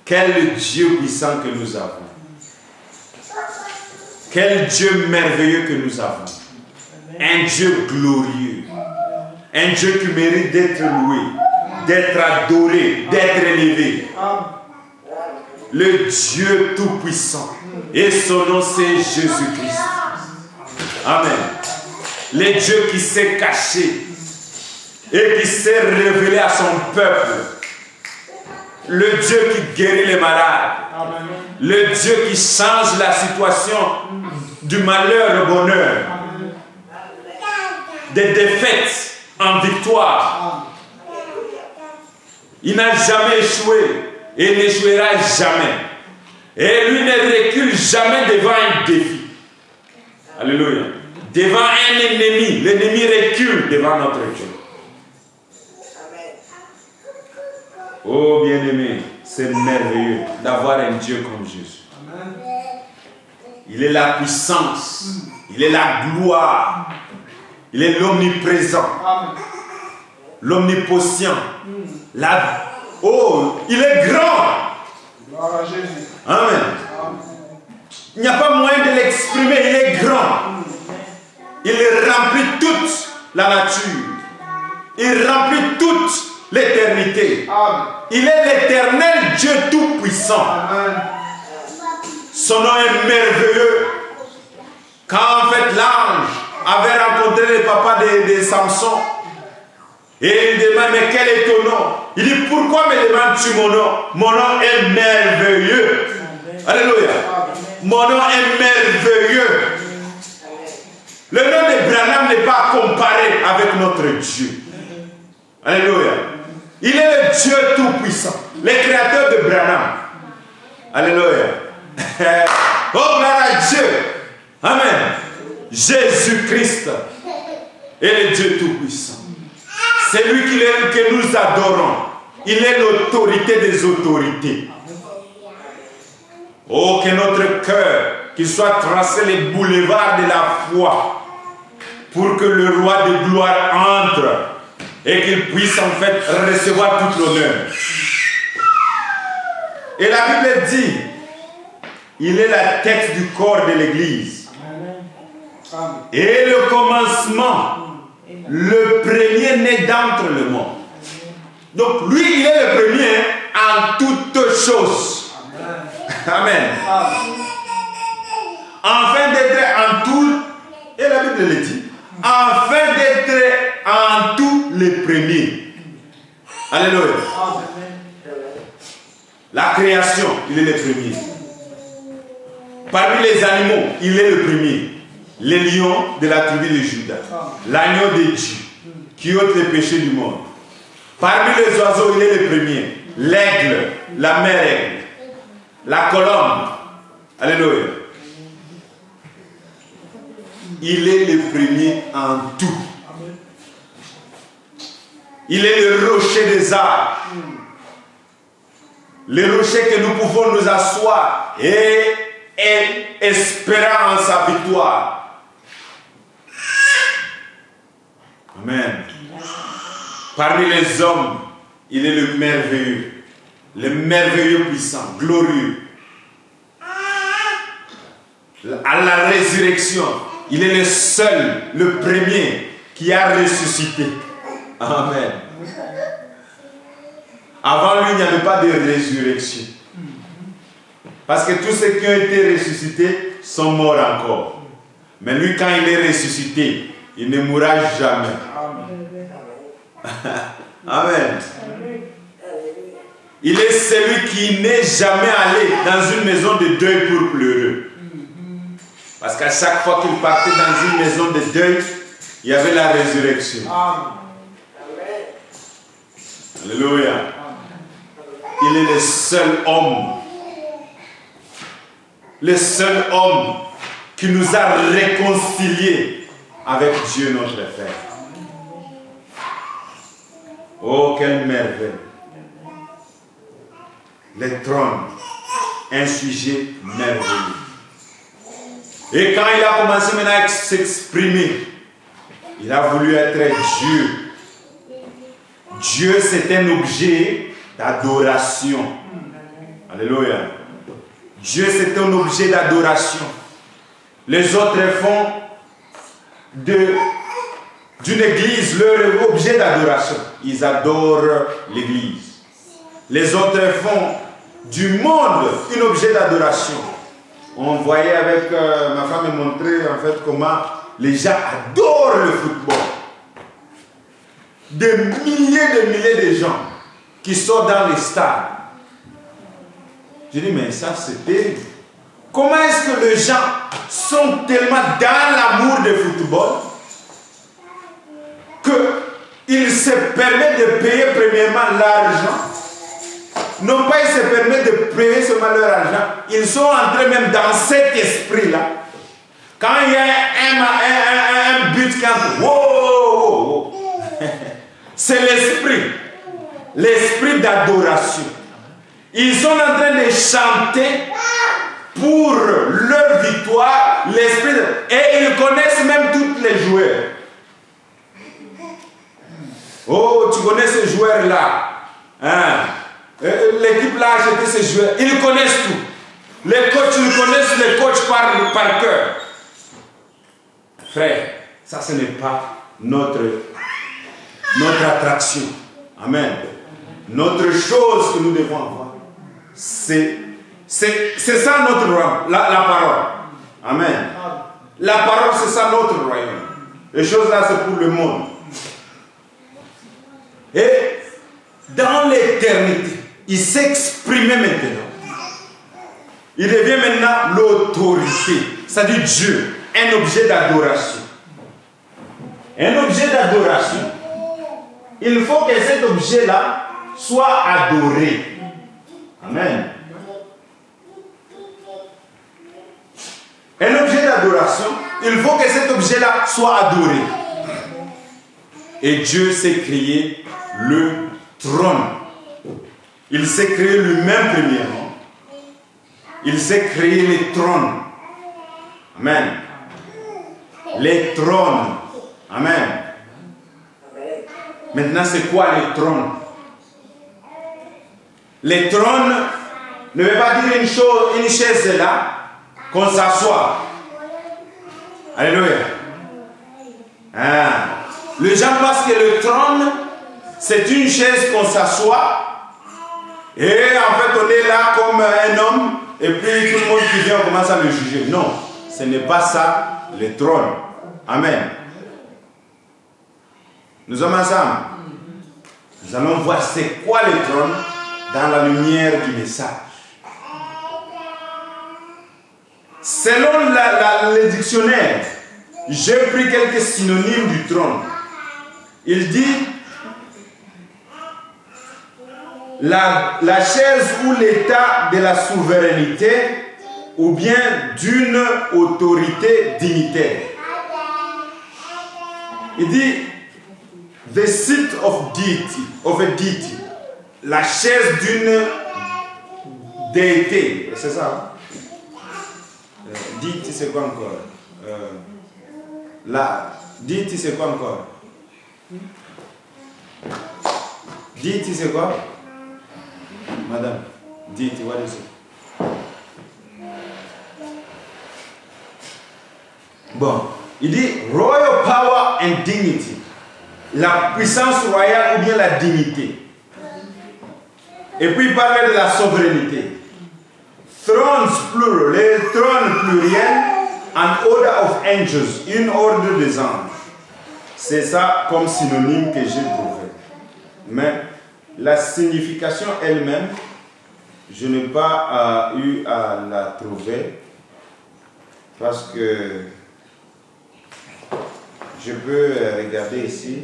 quel Dieu puissant que nous avons. Quel Dieu merveilleux que nous avons. Un Dieu glorieux. Un Dieu qui mérite d'être loué, d'être adoré, d'être élevé. Le Dieu tout-puissant. Et son nom c'est Jésus-Christ. Amen. Le Dieu qui s'est caché et qui s'est révélé à son peuple. Le Dieu qui guérit les malades. Amen. Le Dieu qui change la situation du malheur au bonheur. Des défaites en victoire. Il n'a jamais échoué et n'échouera jamais. Et lui ne recule jamais devant un défi. Alléluia. Devant un ennemi, l'ennemi recule devant notre Dieu. Oh bien-aimé, c'est merveilleux d'avoir un Dieu comme Jésus. Il est la puissance, il est la gloire, il est l'omniprésent, l'omnipotent. Oh, il est grand. Gloire à Jésus. Amen. Il n'y a pas moyen de l'exprimer, il est grand. Il remplit toute la nature. Il remplit toute l'éternité. Il est l'éternel Dieu tout-puissant. Son nom est merveilleux. Quand en fait l'ange avait rencontré le papa de Samson, et il demande, mais quel est ton nom? Il dit, pourquoi me demandes-tu mon nom? Mon nom est merveilleux. Alléluia. Mon nom est merveilleux. Le nom de Branham n'est pas comparé avec notre Dieu. Alléluia. Il est le Dieu tout-puissant, le créateur de Branham. Alléluia. Oh, gloire à Dieu. Amen. Jésus-Christ est le Dieu tout-puissant. C'est lui que nous adorons. Il est l'autorité des autorités. Oh, que notre cœur, qu'il soit tracé les boulevards de la foi, pour que le roi de gloire entre et qu'il puisse en fait recevoir tout l'honneur. Et la Bible dit, il est la tête du corps de l'Église. Et le commencement, le premier né d'entre le monde. Donc lui, il est le premier en toutes choses. Amen. Afin d'être en tout, et la Bible le dit, afin d'être en tous les premiers. Alléluia. La création, il est le premier. Parmi les animaux, il est le premier. Les lions de la tribu de Juda. L'agneau de Dieu, qui ôte les péchés du monde. Parmi les oiseaux, il est le premier. L'aigle, la mère aigle, la colombe. Alléluia. Il est le premier en tout. Il est le rocher des arbres. Le rocher que nous pouvons nous asseoir et espérant en sa victoire. Amen. Parmi les hommes, il est le merveilleux puissant, glorieux. À la résurrection, Il est le seul, le premier qui a ressuscité. Amen. Avant lui, il n'y avait pas de résurrection. Parce que tous ceux qui ont été ressuscités sont morts encore. Mais lui, quand il est ressuscité, il ne mourra jamais. Amen. Il est celui qui n'est jamais allé dans une maison de deuil pour pleurer. Parce qu'à chaque fois qu'il partait dans une maison de deuil, il y avait la résurrection. Alléluia. Il est le seul homme. Le seul homme qui nous a réconciliés avec Dieu notre Père. Oh, quelle merveille. Le trône, un sujet merveilleux. Et quand il a commencé maintenant à s'exprimer, il a voulu être Dieu. Dieu, c'est un objet d'adoration. Alléluia. Dieu, c'est un objet d'adoration. Les autres font d'une église leur objet d'adoration. Ils adorent l'église. Les autres font du monde un objet d'adoration. On voyait avec ma femme me montrer en fait comment les gens adorent le football. Des milliers de gens qui sont dans les stades. Je dis mais ça c'est terrible. Comment est-ce que les gens sont tellement dans l'amour du football qu'ils se permettent de payer premièrement l'argent. Non pas ils se permettent de payer seulement leur argent. Ils sont entrés même dans cet esprit-là. Quand il y a un but qui entre, wow. C'est l'esprit. L'esprit d'adoration. Ils sont en train de chanter pour leur victoire, l'esprit et ils connaissent même tous les joueurs. Oh, tu connais ce joueur-là. Hein? L'équipe là a acheté ces joueurs. Ils connaissent tout. Les coachs, ils connaissent les coachs par cœur. Frère, ça ce n'est pas notre attraction. Amen. Notre chose que nous devons avoir, c'est ça notre royaume, la parole. Amen. La parole, c'est ça notre royaume. Les choses là, c'est pour le monde. Et dans l'éternité, il s'exprimait maintenant. Il devient maintenant l'autorité. C'est-à-dire Dieu, un objet d'adoration. Un objet d'adoration. Il faut que cet objet-là soit adoré. Amen. Un objet d'adoration, il faut que cet objet-là soit adoré. Et Dieu s'est créé le trône. Il s'est créé lui-même premièrement. Il s'est créé les trônes. Amen. Les trônes. Amen. Maintenant, c'est quoi les trônes? Les trônes ne veut pas dire une chaise là, qu'on s'assoit. Alléluia. Les gens pensent que le trône, c'est une chaise qu'on s'assoit. Et en fait, on est là comme un homme. Et puis tout le monde qui vient, on commence à le juger. Non, ce n'est pas ça, le trône. Amen. Nous sommes ensemble. Nous allons voir c'est quoi le trône dans la lumière du message. Selon le dictionnaire, j'ai pris quelques synonymes du trône. Il dit la chaise ou l'état de la souveraineté ou bien d'une autorité dignitaire. Il dit the seat of a deity, la chaise d'une déité, c'est ça? Deity c'est quoi encore? La deity c'est quoi encore? Deity c'est quoi? Madame, deity, what is it? Bon. Il dit royal power and dignity. La puissance royale ou bien la dignité. Et puis il parlait de la souveraineté. Thrones plural, les trônes pluriels, an order of angels, une ordre des anges. C'est ça comme synonyme que j'ai trouvé. Mais la signification elle-même, je n'ai pas eu à la trouver parce que je peux regarder ici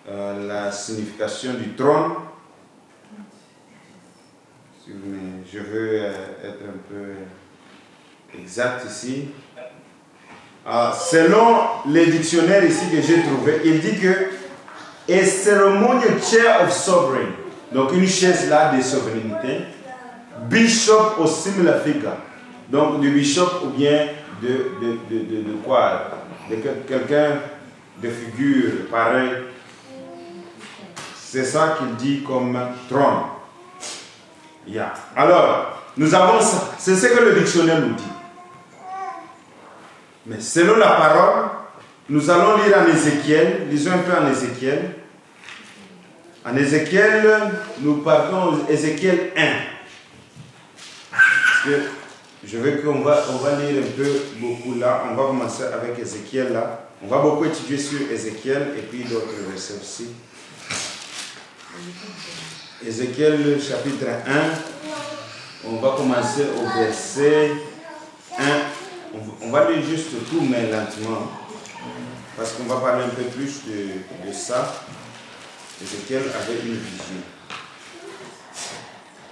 la signification du trône. Mais je veux être un peu exact ici. Selon les dictionnaires ici que j'ai trouvé, il dit que a ceremonial chair of sovereign, donc une chaise là de souveraineté, bishop or similar figure, donc du bishop ou bien de quoi, de quelqu'un de figure pareil. C'est ça qu'il dit comme trône. Yeah. Alors, nous avons ça. C'est ce que le dictionnaire nous dit. Mais selon la parole, nous allons lire en Ézéchiel. Lisons un peu en Ézéchiel. En Ézéchiel, nous partons Ézéchiel 1. Parce que je veux qu'on va lire un peu beaucoup là. On va commencer avec Ézéchiel là. On va beaucoup étudier sur Ézéchiel et puis d'autres versets aussi. Ézéchiel chapitre 1, on va commencer au verset 1. On va lire juste tout, mais lentement, parce qu'on va parler un peu plus de ça. Ézéchiel avait une vision.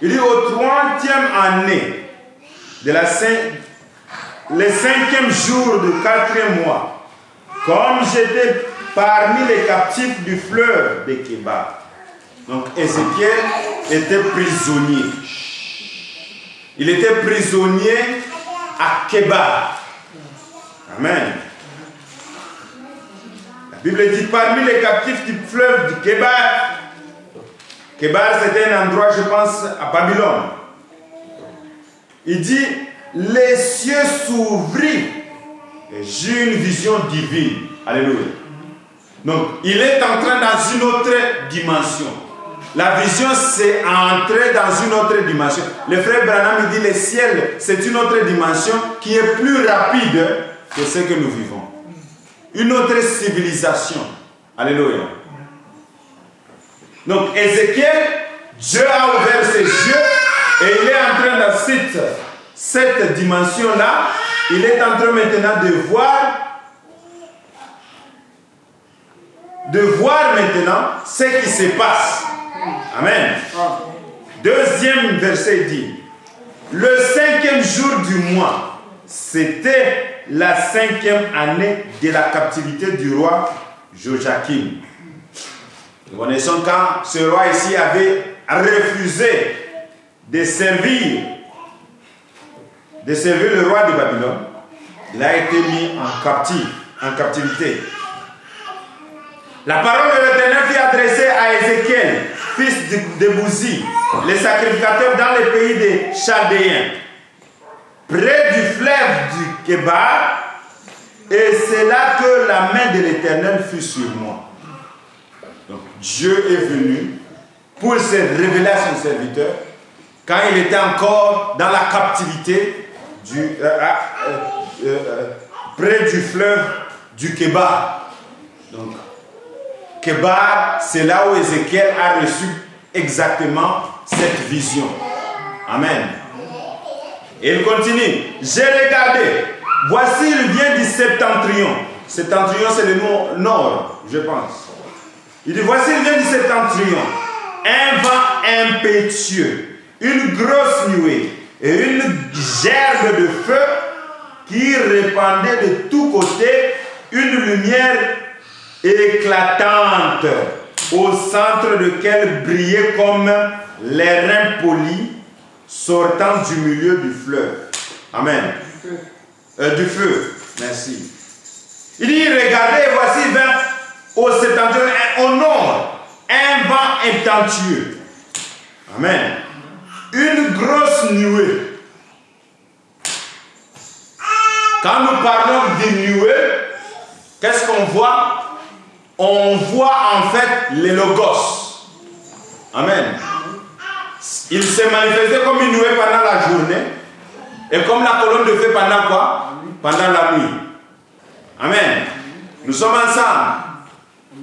Il dit au 30e année de le 5e jour du 4e mois, comme j'étais parmi les captifs du fleuve de Kébar. Donc Ézéchiel était prisonnier. Il était prisonnier à Kébar. Amen. La Bible dit parmi les captifs du fleuve de Kébar. Kébar c'était un endroit, je pense, à Babylone. Il dit les cieux s'ouvrirent et j'eus une vision divine. Alléluia. Donc il est entré dans une autre dimension. La vision, c'est entrer dans une autre dimension. Le frère Branham dit le ciel, c'est une autre dimension qui est plus rapide que ce que nous vivons. Une autre civilisation. Alléluia. Donc Ézéchiel, Dieu a ouvert ses yeux et il est en train dans cette dimension-là. Il est en train maintenant de voir maintenant ce qui se passe. Amen. Deuxième verset dit, le 5e jour du mois, c'était la 5e année de la captivité du roi Joachim. Nous connaissons quand ce roi ici avait refusé de servir le roi de Babylone, il a été mis en captivité. La parole de l'Éternel fut adressée à Ézéchiel, fils de Bouzi, le sacrificateur dans le pays des Chaldéens, près du fleuve du Kébar, et c'est là que la main de l'Éternel fut sur moi. Donc Dieu est venu pour se révéler à son serviteur quand il était encore dans la captivité près du fleuve du Kébar. Donc Kébar, c'est là où Ézéchiel a reçu exactement cette vision. Amen. Et il continue. J'ai regardé. Voici, il vient du septentrion. Septentrion, c'est le mot nord, je pense. Il dit, voici, il vient du septentrion. Un vent impétueux, une grosse nuée et une gerbe de feu qui répandait de tous côtés une lumière éclatante, au centre de laquelle brillait comme les reins polis sortant du milieu du fleuve. Amen. Du feu. Merci. Il dit, regardez, voici vers au septentrion, au nord, un vent impétueux. Amen. Une grosse nuée. Quand nous parlons des nuées, qu'est-ce qu'on voit? On voit en fait les logos. Amen. Il s'est manifesté comme une nuée pendant la journée et comme la colonne de feu pendant quoi? Pendant la nuit. Amen. Nous sommes ensemble.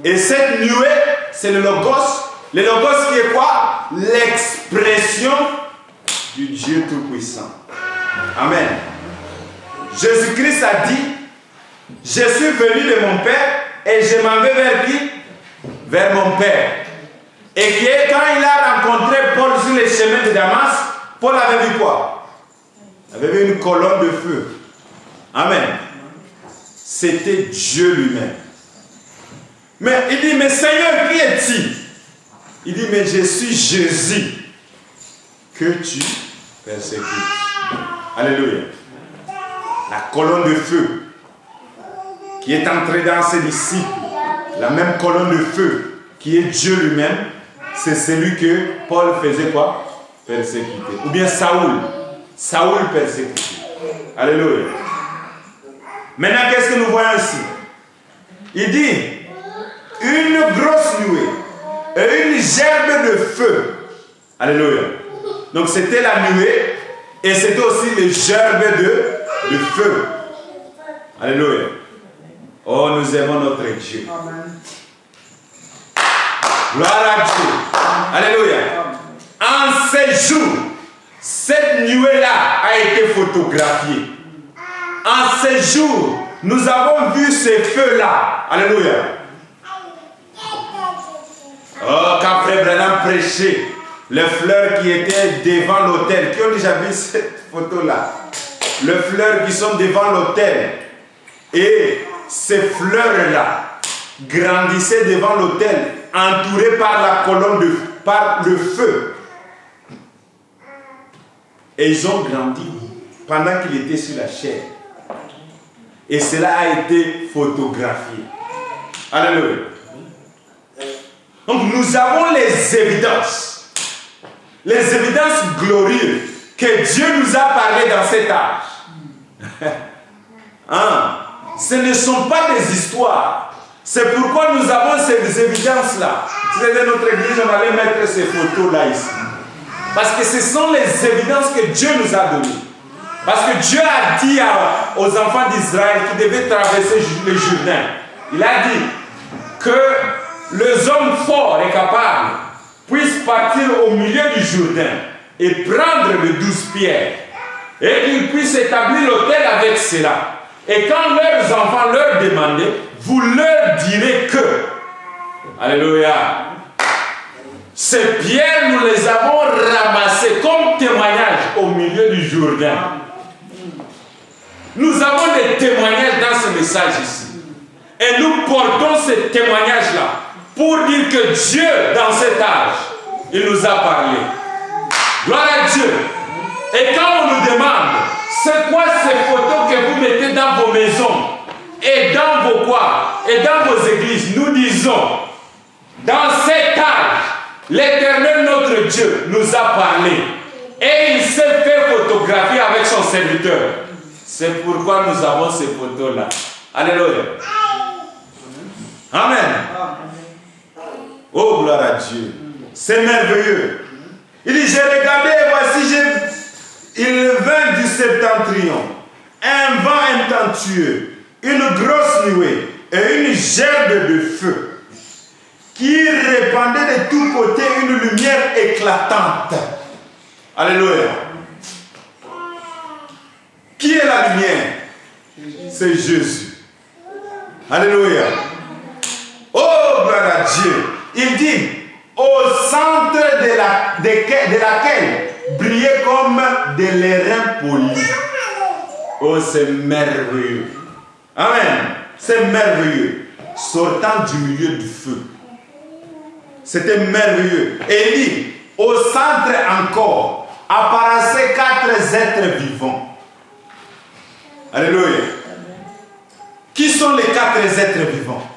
Et cette nuée, c'est le logos. Le logos qui est quoi? L'expression du Dieu Tout-Puissant. Amen. Jésus-Christ a dit, je suis venu de mon Père et je m'en vais vers qui? Vers mon Père. Et que quand il a rencontré Paul sur les chemins de Damas, Paul avait vu quoi? Il avait vu une colonne de feu. Amen. C'était Dieu lui-même. Mais il dit, mais Seigneur, qui est-il? Il dit, mais je suis Jésus que tu persécutes. Alléluia. La colonne de feu qui est entrée dans ses disciples, la même colonne de feu qui est Dieu lui-même, c'est celui que Paul faisait quoi? Persécuter. Ou bien Saoul. Saoul persécuté. Alléluia. Maintenant, qu'est-ce que nous voyons ici? Il dit, une grosse nuée et une gerbe de feu. Alléluia. Donc c'était la nuée et c'était aussi les gerbes de feu. Alléluia. Oh, nous aimons notre Dieu. Amen. Gloire à Dieu. Alléluia. En ces jours, cette nuée-là a été photographiée. En ces jours, nous avons vu ces feux-là. Alléluia. Oh, quand Frère Branham prêchait, les fleurs qui étaient devant l'autel, qui ont déjà vu cette photo-là? Les fleurs qui sont devant l'autel. Et ces fleurs-là grandissaient devant l'autel, entourées par la colonne par le feu. Et ils ont grandi pendant qu'il était sur la chair. Et cela a été photographié. Alléluia. Donc nous avons les évidences glorieuses que Dieu nous a parlé dans cet âge. Hein? Ce ne sont pas des histoires. C'est pourquoi nous avons ces évidences-là. Si c'était notre église, on allait mettre ces photos-là ici. Parce que ce sont les évidences que Dieu nous a données. Parce que Dieu a dit aux enfants d'Israël qu'ils devaient traverser le Jourdain. Il a dit que les hommes forts et capables puissent partir au milieu du Jourdain et prendre les 12 pierres et qu'ils puissent établir l'autel avec cela. Et quand leurs enfants leur demandaient, vous leur direz que, alléluia, ces pierres, nous les avons ramassées comme témoignage au milieu du Jourdain. Nous avons des témoignages dans ce message ici. Et nous portons ces témoignages-là pour dire que Dieu, dans cet âge, il nous a parlé. Gloire à Dieu. Et quand on nous demande, c'est quoi ces photos que vous mettez dans vos maisons et dans vos quoi et dans vos églises, nous disons, dans cet âge, l'Éternel notre Dieu nous a parlé et il s'est fait photographier avec son serviteur. C'est pourquoi nous avons ces photos-là. Alléluia. Amen. Oh, gloire à Dieu. C'est merveilleux. Il dit, j'ai regardé et voici, il vint du septentrion, un vent impétueux, une grosse nuée et une gerbe de feu qui répandait de tous côtés une lumière éclatante. Alléluia. Qui est la lumière? C'est Jésus. Alléluia. Oh, gloire à Dieu. Il dit, au centre de laquelle brillait comme de l'airain poli. Oh, c'est merveilleux. Amen. C'est merveilleux. Sortant du milieu du feu. C'était merveilleux. Et il dit, au centre encore, apparaissaient 4 êtres vivants. Alléluia. Qui sont les 4 êtres vivants?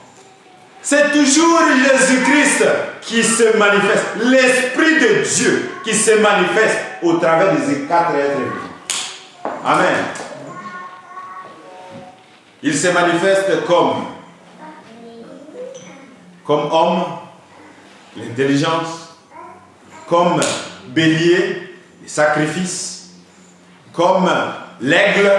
C'est toujours Jésus-Christ qui se manifeste. L'Esprit de Dieu qui se manifeste au travers de ces 4 êtres vivants. Amen. Il se manifeste comme homme, l'intelligence, comme bélier, le sacrifice, comme l'aigle,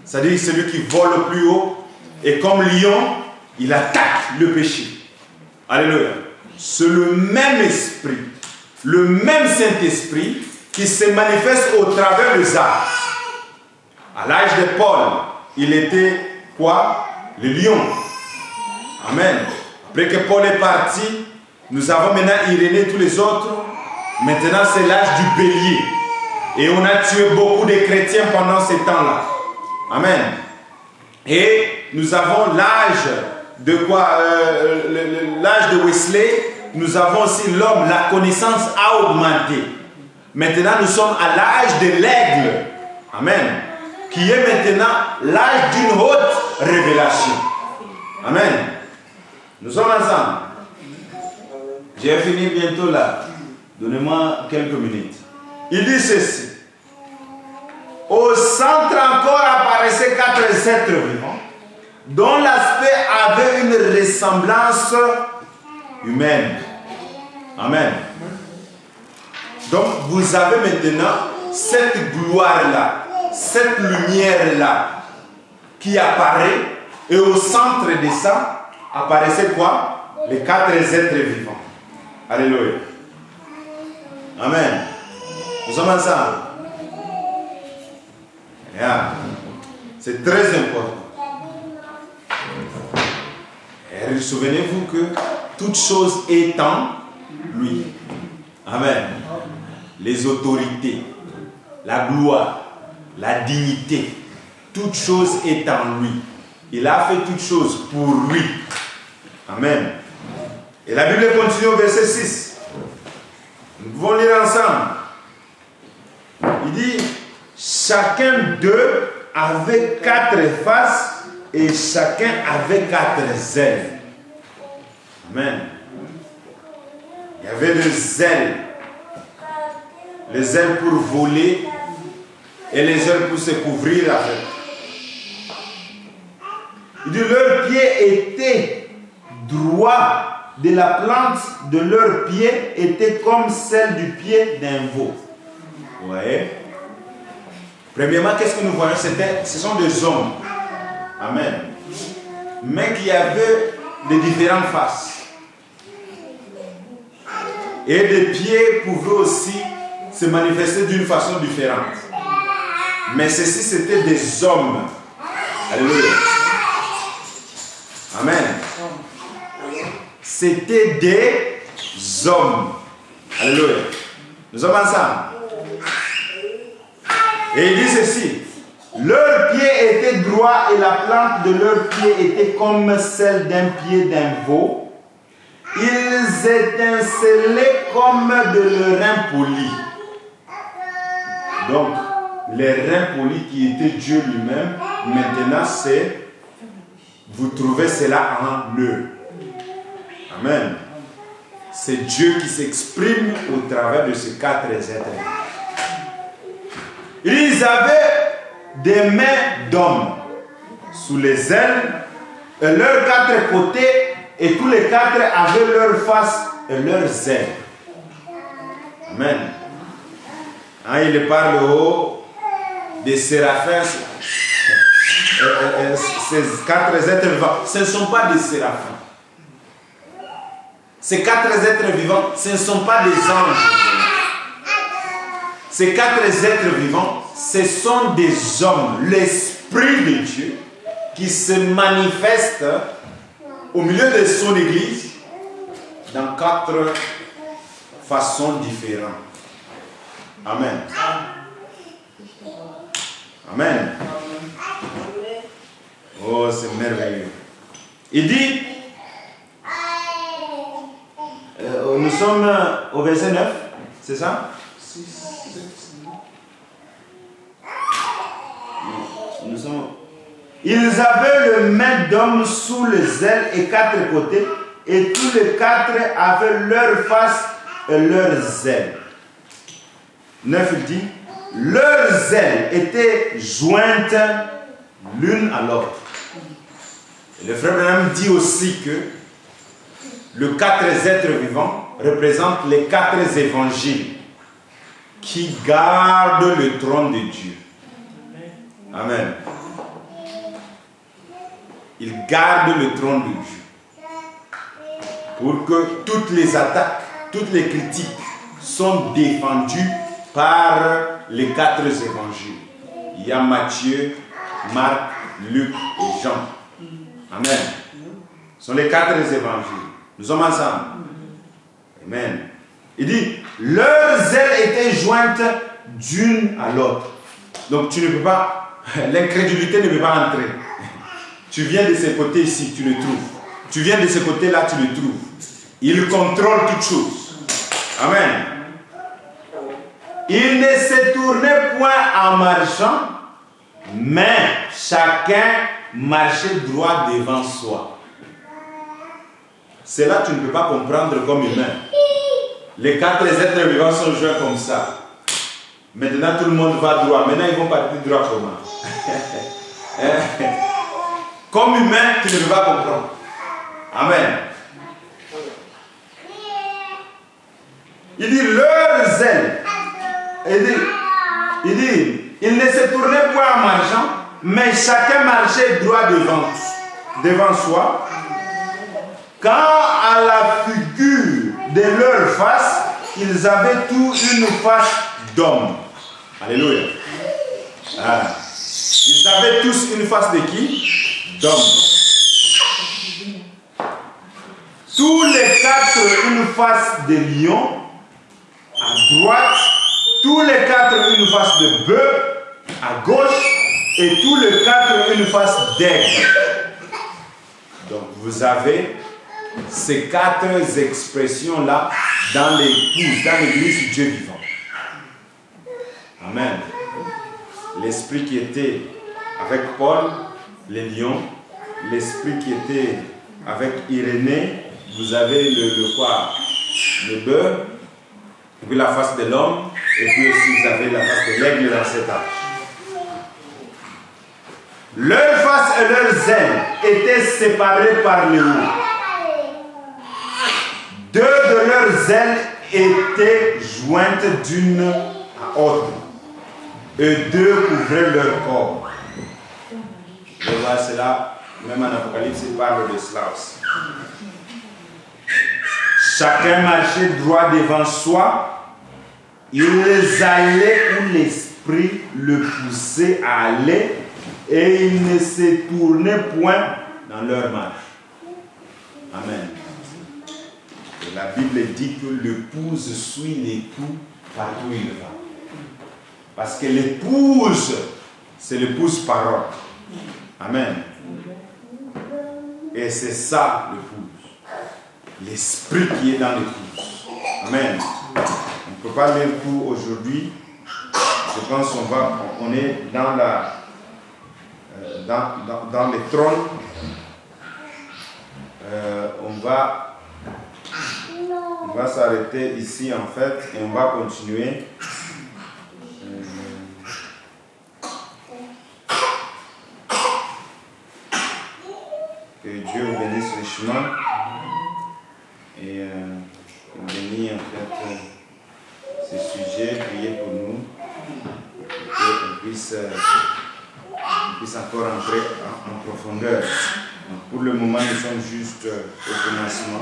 c'est-à-dire celui qui vole le plus haut, et comme lion, il attaque le péché. Alléluia. C'est le même esprit, le même Saint-Esprit qui se manifeste au travers des arts. À l'âge de Paul, il était quoi? Le lion. Amen. Après que Paul est parti, nous avons maintenant Irénée et tous les autres. Maintenant, c'est l'âge du bélier. Et on a tué beaucoup de chrétiens pendant ces temps-là. Amen. Et nous avons l'âge de quoi? L'âge de Wesley. Nous avons aussi l'homme, la connaissance a augmenté. Maintenant, nous sommes à l'âge de l'aigle. Amen. Qui est maintenant l'âge d'une haute révélation. Amen. Nous sommes ensemble. J'ai fini bientôt là. Donnez-moi quelques minutes. Il dit ceci. Au centre encore apparaissaient 4 êtres vivants, dont l'aspect avait une ressemblance humaine. Amen. Donc vous avez maintenant cette gloire-là, cette lumière-là qui apparaît, et au centre de ça apparaissaient quoi? Les 4 êtres vivants. Alléluia. Amen. Nous sommes ensemble. Yeah. C'est très important. Et souvenez-vous que toute chose est en lui. Amen. Les autorités, la gloire, la dignité, toute chose est en lui. Il a fait toute chose pour lui. Amen. Et la Bible continue au verset 6. Nous pouvons lire ensemble. Il dit, chacun d'eux avait 4 faces et chacun avait 4 ailes. Amen. Il y avait des ailes. Les ailes pour voler et les ailes pour se couvrir avec. Il dit, leurs pieds étaient droits. De la plante de leurs pieds était comme celle du pied d'un veau. Vous voyez? Premièrement, qu'est-ce que nous voyons? Ce sont des hommes. Amen. Mais qui avaient de différentes faces. Et les pieds pouvaient aussi se manifester d'une façon différente. Mais ceci, c'était des hommes. Alléluia. Amen. C'était des hommes. Alléluia. Nous sommes ensemble. Et il dit ceci. Leurs pieds étaient droits et la plante de leurs pieds était comme celle d'un pied d'un veau. Ils étincelaient comme de leurs reins polis. Donc, les reins polis qui étaient Dieu lui-même, maintenant c'est, vous trouvez cela en eux. Amen. C'est Dieu qui s'exprime au travers de ces 4 êtres. Ils avaient des mains d'hommes sous les ailes et leurs 4 côtés, et tous les 4 avaient leurs faces et leurs ailes. Amen. Hein, il parle haut des séraphins. Ces 4 êtres vivants, ce ne sont pas des séraphins. Ces 4 êtres vivants, ce ne sont pas des anges. Ces 4 êtres vivants, ce sont des hommes, l'Esprit de Dieu, qui se manifeste au milieu de son Église dans 4 façons différentes. Amen. Amen. Oh, c'est merveilleux. Il dit, nous sommes au verset 9, c'est ça? 6, 7, 9. Nous sommes... Ils avaient le main d'homme sous les ailes et 4 côtés, et tous les 4 avaient leur face et leurs ailes. 9, il dit, leurs ailes étaient jointes l'une à l'autre. Le frère Branham dit aussi que les 4 êtres vivants représentent les 4 évangiles qui gardent le trône de Dieu. Amen. Ils gardent le trône de Dieu. Pour que toutes les attaques, toutes les critiques sont défendues par les 4 évangiles. Il y a Matthieu, Marc, Luc et Jean. Amen. Ce sont les 4 évangiles. Nous sommes ensemble. Amen. Il dit, leurs ailes étaient jointes d'une à l'autre. Donc tu ne peux pas, l'incrédulité ne peut pas entrer. Tu viens de ce côté ici, tu le trouves. Tu viens de ce côté-là, tu le trouves. Il contrôle toutes choses. Amen. Il ne se tournait point en marchant, mais chacun marchait droit devant soi. C'est là que tu ne peux pas comprendre comme humain. Les 4 êtres vivants sont joints comme ça. Maintenant tout le monde va droit. Maintenant ils vont partir droit comment? Comme humain, tu ne peux pas comprendre. Amen. Il dit leurs ailes. Il dit, ils ne se tournaient point en marchant, mais chacun marchait droit devant soi. Quand à la figure de leur face, ils avaient tous une face d'homme. Alléluia. Ah. Ils avaient tous une face de qui? D'homme. Tous les 4 une face de lion à droite, tous les 4 une face de bœuf à gauche et tous les 4 une face d'aigle. Donc vous avez ces 4 expressions-là dans l'église du Dieu vivant. Amen. L'esprit qui était avec Paul, les lions, l'esprit qui était avec Irénée, vous avez le quoi? Le bœuf, et puis la face de l'homme, et puis aussi vous avez la face de l'aigle dans cet âge. Leurs faces et leurs ailes étaient séparées par le haut. 2 de leurs ailes étaient jointes d'une à l'autre, et 2 couvraient leur corps. Et voilà, c'est là, même en Apocalypse, il parle de cela aussi. Chacun marchait droit devant soi. Ils allaient où l'esprit le poussait à aller, et ils ne se tournaient point dans leur marche. Amen. Et la Bible dit que l'épouse suit l'époux partout où il va. Parce que l'épouse, c'est l'épouse parole. Amen. Et c'est ça l'épouse. L'esprit qui est dans l'épouse. Amen. On ne peut pas lire tout aujourd'hui. Je pense qu'on est dans dans les trônes. On va s'arrêter ici en fait et on va continuer. Que Dieu vous bénisse richement et bénisse en fait ces sujets, priez pour nous, qu'on puisse encore entrer en profondeur. Donc, pour le moment, nous sommes juste au commencement.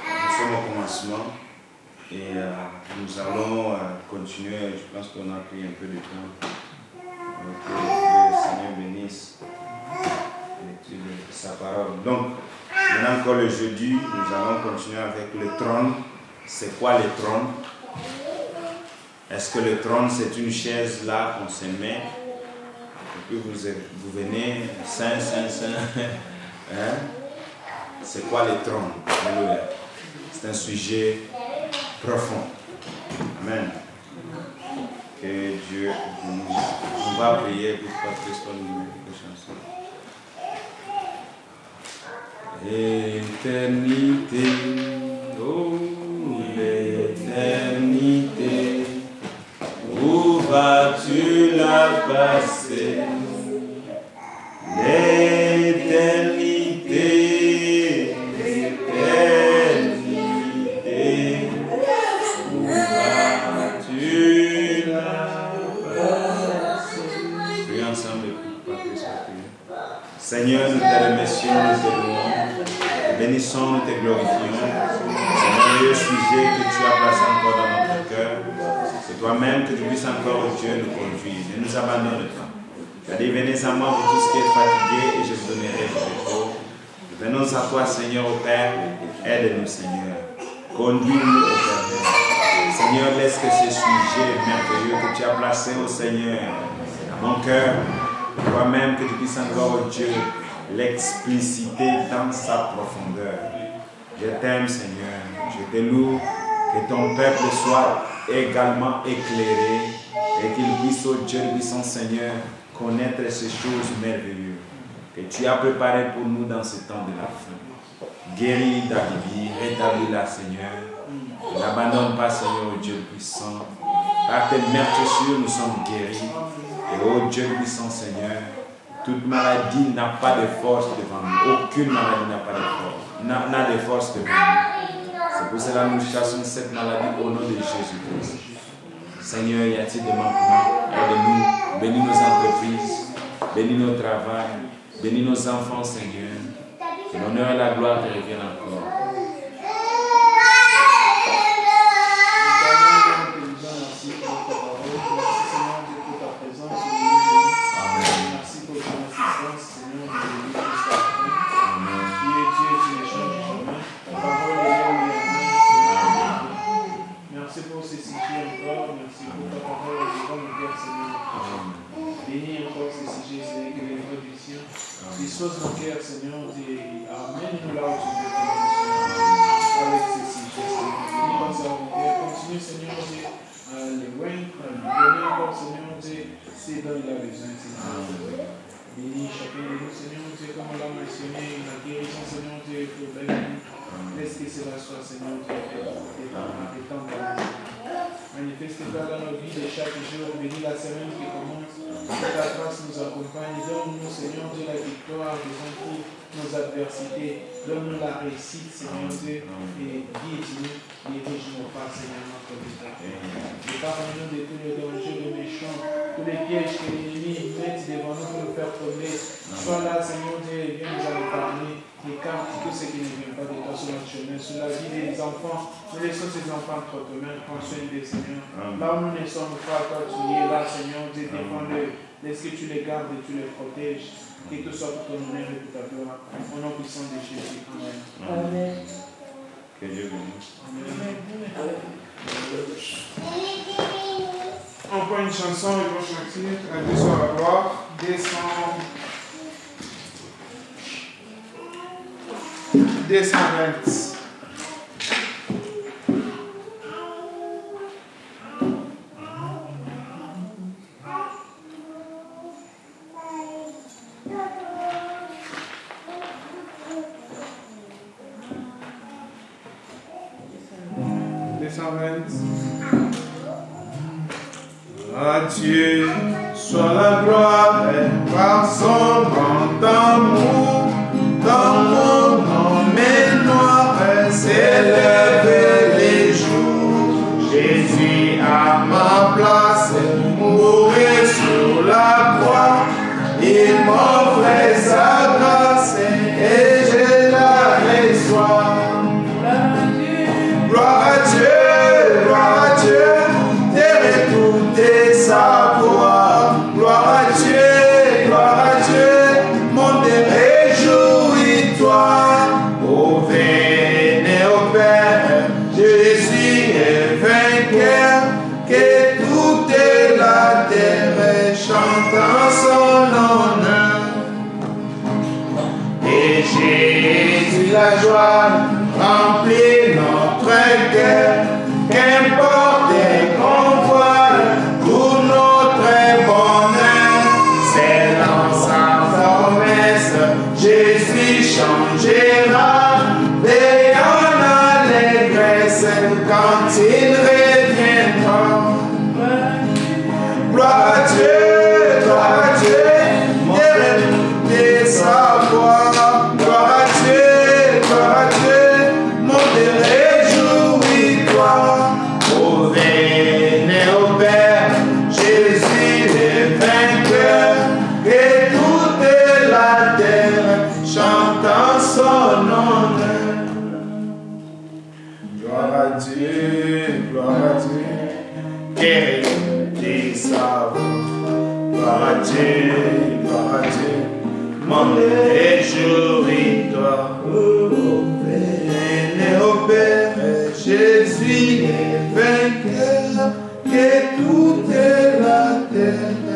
Nous sommes au commencement et nous allons continuer. Je pense qu'on a pris un peu de temps. Que le Seigneur bénisse sa parole. Donc, maintenant encore le jeudi, nous allons continuer avec le trône. C'est quoi le trône? Est-ce que le trône c'est une chaise là qu'on se met et puis vous venez saint, saint, saint. Hein? C'est quoi le trône? Alléluia. C'est un sujet profond. Amen. Que Dieu nous... On va prier pour que Christ nous mette quelques chansons. Éternité, oh l'éternité, où vas-tu là? passé. L'éternité, tu l'as passé. Prions ensemble pour parler sur la prière. Seigneur, nous te remercions, nous te louons, bénissons, nous te glorifions. C'est le sujet que tu as placé encore dans notre cœur. C'est toi-même que tu puisses encore, Dieu, nous conduire. Ne nous abandonne pas. Tu as dit, venez à moi pour tout ce qui est fatigué et je vous donnerai du repos. Venons à toi, Seigneur, au Père. Aide-nous, Seigneur. Conduis-nous au Père. Seigneur, laisse que ce sujet merveilleux que tu as placé au Seigneur dans mon cœur, toi-même que tu puisses encore, Dieu, l'expliciter dans sa profondeur. Je t'aime, Seigneur. Je te loue. Que ton peuple soit également éclairé et qu'il puisse, oh Dieu puissant, Seigneur, connaître ces choses merveilleuses que tu as préparées pour nous dans ce temps de la fin. Guéris David, rétablis-la, Seigneur. Ne l'abandonne pas, Seigneur, oh Dieu puissant. Par tes meurtrissures, nous sommes guéris. Et oh Dieu puissant, Seigneur, toute maladie n'a pas de force devant nous. Aucune maladie n'a pas de force. N'a de force devant nous. C'est pour cela que nous chassons cette maladie au nom de Jésus-Christ. Seigneur, y a-t-il des manquements? Aide-nous, bénis nos entreprises, bénis nos travails, bénis nos enfants, Seigneur. Que l'honneur et la gloire te reviennent encore. Dispose nos cœurs, Seigneur, amène-nous là où tu veux avec ces sujets, Seigneur. Bénis nos serviteurs, continue, Seigneur, à les vaincre, à nous donner encore, Seigneur, c'est dont il a besoin, Seigneur. Bénis chacun de nous, Seigneur, comme on l'a mentionné, la guérison, Seigneur, pour bénir. Laisse que cela soit, Seigneur, étant manifeste-toi dans nos vies de chaque jour, bénis la semaine qui commence. Que ta grâce nous accompagne. Donne-nous, Seigneur Dieu, la victoire devant toutes nos adversités. Donne-nous la réussite, Seigneur Dieu, et guide-nous, dirige-nous pas, Seigneur notre Dieu. Épargne-nous de tous les dangers, les méchants, tous les pièges que l'ennemi met devant nous pour nous faire tomber. Sois là, Seigneur Dieu, et viens nous en épargner. Écarte tout ce qui ne vient pas de toi sur notre chemin, sur la vie des enfants. Nous laissons ces enfants entre tes mains, prends soin des Seigneur. Là où nous ne sommes pas, toi tu es là, Seigneur Dieu, défends-le. Laisse que tu les gardes et tu les protèges. Que tout soit pour ton honneur et pour ta gloire. Au nom puissant de Jésus. Amen. Amen. Que Dieu bénisse. On prend une chanson et on chante. À Dieu soit la gloire. Descendants. À Dieu soit la gloire par son grand amour. Dans mon nom, mes noirs s'élèvent les jours. Jésus à ma place, mourir sur la croix. Il m'offrait sa grâce et je la reçois. Gloire à Dieu, gloire à Dieu, d'écouter sa voix. Gloire à Dieu, mon Dieu, réjouis-toi. Oh, venez au Père, Jésus est vainqueur, que toute la terre chante en son honneur. Et Jésus, la joie, remplit notre cœur, qu'importe qu'on voit tout notre bonheur, c'est dans sa promesse, Jésus changera, veillant l'allégresse quand il reviendra. Gloire à Dieu. son honneur. Gloire à Dieu, quel est sa voix. Gloire à Dieu, mon réjouis-toi. Béni au Père, Jésus est vainqueur, que toute la terre